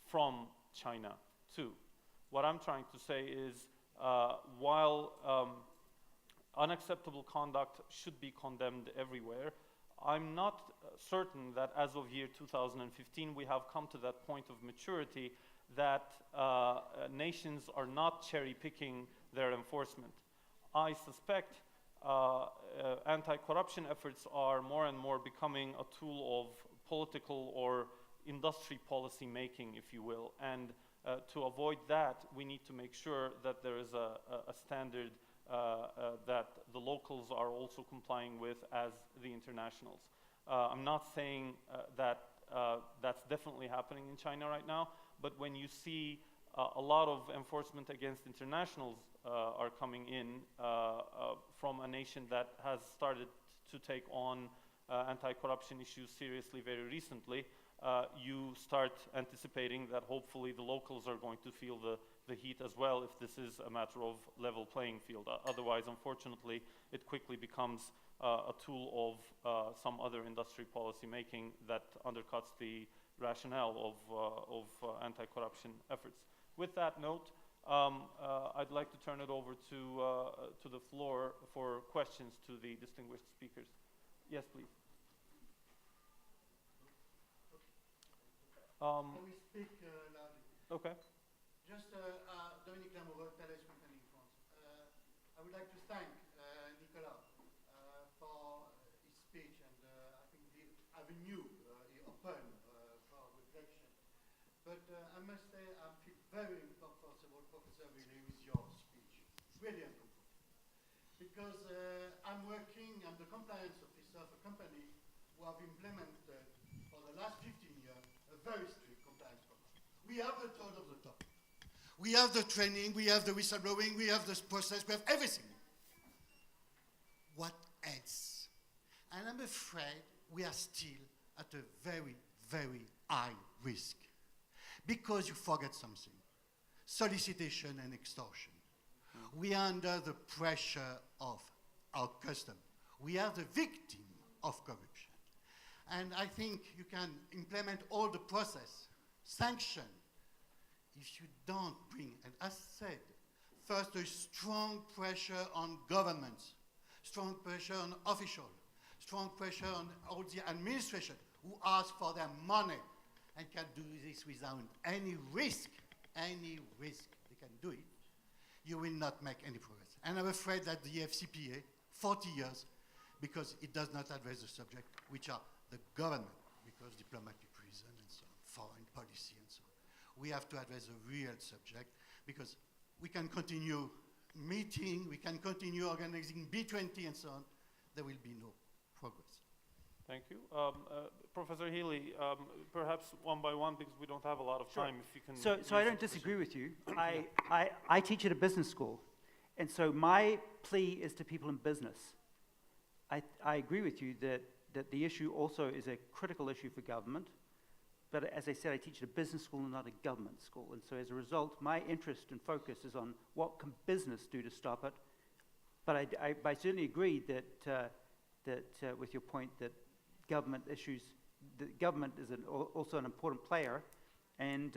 from China too. What I'm trying to say is, while unacceptable conduct should be condemned everywhere, I'm not certain that as of year 2015 we have come to that point of maturity that nations are not cherry-picking their enforcement. I suspect anti-corruption efforts are more and more becoming a tool of political or industry policy making, if you will, and to avoid that, we need to make sure that there is a standard that the locals are also complying with as the internationals. I'm not saying that that's definitely happening in China right now, but when you see a lot of enforcement against internationals are coming in from a nation that has started to take on anti-corruption issues seriously very recently, you start anticipating that hopefully the locals are going to feel the heat as well, if this is a matter of level playing field. Otherwise, unfortunately, it quickly becomes a tool of some other industry policy making that undercuts the rationale of anti-corruption efforts. With that note, I'd like to turn it over to the floor for questions to the distinguished speakers. Yes, please. Can we speak loudly? Okay. Just Dominique Lamoureux, Thales Company in France. I would like to thank Nicolas for his speech and I think the avenue he opened for reflection. But I must say I feel very uncomfortable, Professor Willy, with your speech. Really uncomfortable. Because I'm the compliance officer of a company who have implemented for the last 15 years a very strict compliance program. We have the top of the top. We have the training, we have the whistleblowing, we have the process, we have everything. What else? And I'm afraid we are still at a very, very high risk. Because you forget something. Solicitation and extortion. We are under the pressure of our custom. We are the victim of corruption. And I think you can implement all the process, sanction, if you don't bring, and as said, first there is strong pressure on governments, strong pressure on officials, strong pressure on all the administration who ask for their money and can do this without any risk, they can do it, you will not make any progress. And I'm afraid that the FCPA, 40 years, because it does not address the subject, which are the government, because diplomatic reason and so on, foreign policy and so on. We have to address the real subject, because we can continue meeting, we can continue organizing B20 and so on, there will be no progress. Thank you. Professor Healy, perhaps one by one, because we don't have a lot of time, if you can... So I don't disagree with you. I teach at a business school, and so my plea is to people in business. I agree with you that the issue also is a critical issue for government, but as I said, I teach at a business school and not a government school, and so as a result, my interest and focus is on what can business do to stop it. But I certainly agree that with your point that government issues, the government is also an important player, and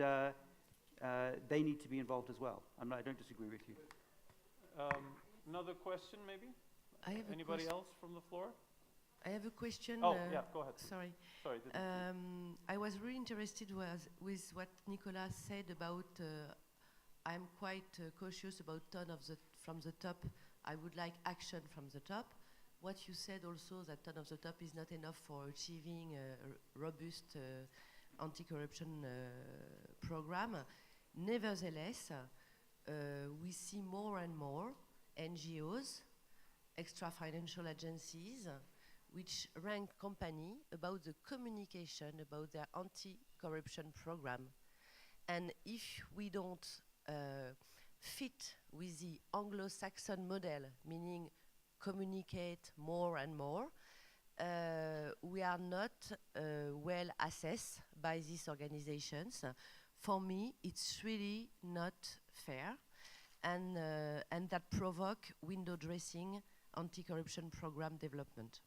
they need to be involved as well. I don't disagree with you. Another question, maybe? I have Anybody else from the floor? I have a question. Oh, yeah, go ahead. Sorry. Sorry. I was really interested with what Nicolas said about I'm quite cautious about tone from the top. I would like action from the top. What you said also, that tone of the top is not enough for achieving a robust anti-corruption program. Nevertheless, we see more and more NGOs, extra financial agencies, which rank company about the communication about their anti-corruption program. And if we don't fit with the Anglo-Saxon model, meaning communicate more and more, we are not well assessed by these organizations. For me, it's really not fair, and that provoke window dressing anti-corruption program development.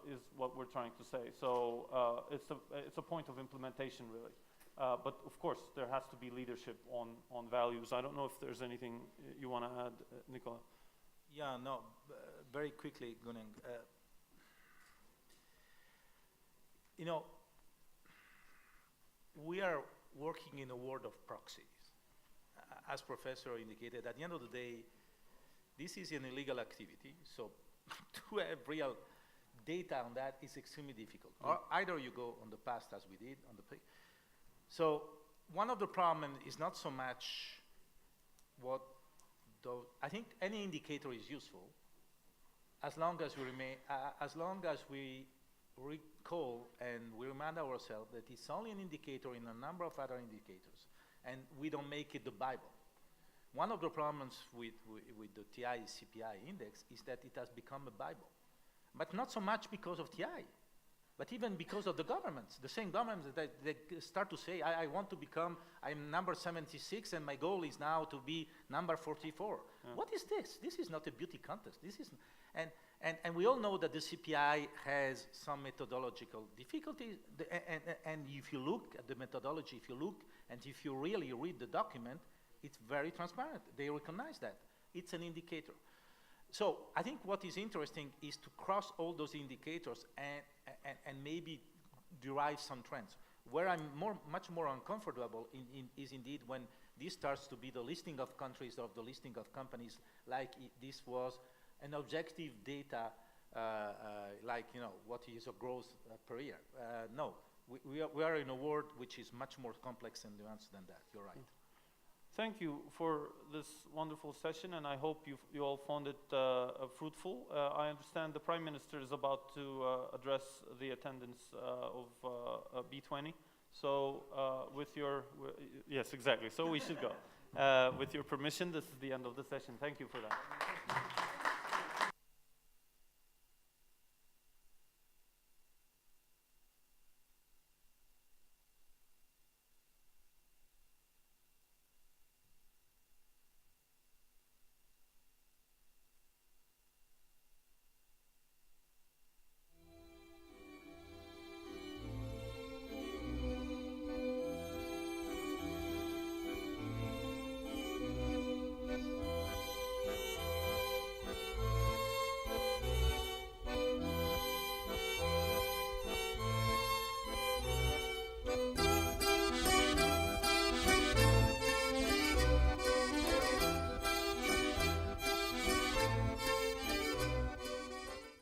Is what we're trying to say. So it's a point of implementation, really. But of course, there has to be leadership on values. I don't know if there's anything you want to add, Nicola. Yeah, no, very quickly, Guneng. We are working in a world of proxies. As Professor indicated, at the end of the day, this is an illegal activity, so to have real data on that is extremely difficult. Or either you go on the past as we did on the pre. So one of the problems is not so much what I think any indicator is useful as long as we remain, as long as we recall and we remind ourselves that it's only an indicator in a number of other indicators, and we don't make it the Bible. One of the problems with the TI CPI index is that it has become a Bible. But not so much because of TI, but even because of the governments. The same governments that they start to say, I want to become, I'm number 76 and my goal is now to be number 44. Yeah. What is this? This is not a beauty contest. This is, and we all know that the CPI has some methodological difficulties. And if you look at the methodology, if you look and if you really read the document, it's very transparent. They recognize that. It's an indicator. So I think what is interesting is to cross all those indicators and maybe derive some trends. Where I'm much more uncomfortable is indeed when this starts to be the listing of countries or the listing of companies, like this was an objective data, like what is a growth per year. No, we are in a world which is much more complex and nuanced than that. You're right. Thank you for this wonderful session, and I hope you all found it fruitful. I understand the Prime Minister is about to address the attendance of B20, So with your, yes, exactly, so we should go. With your permission, this is the end of the session. Thank you for that.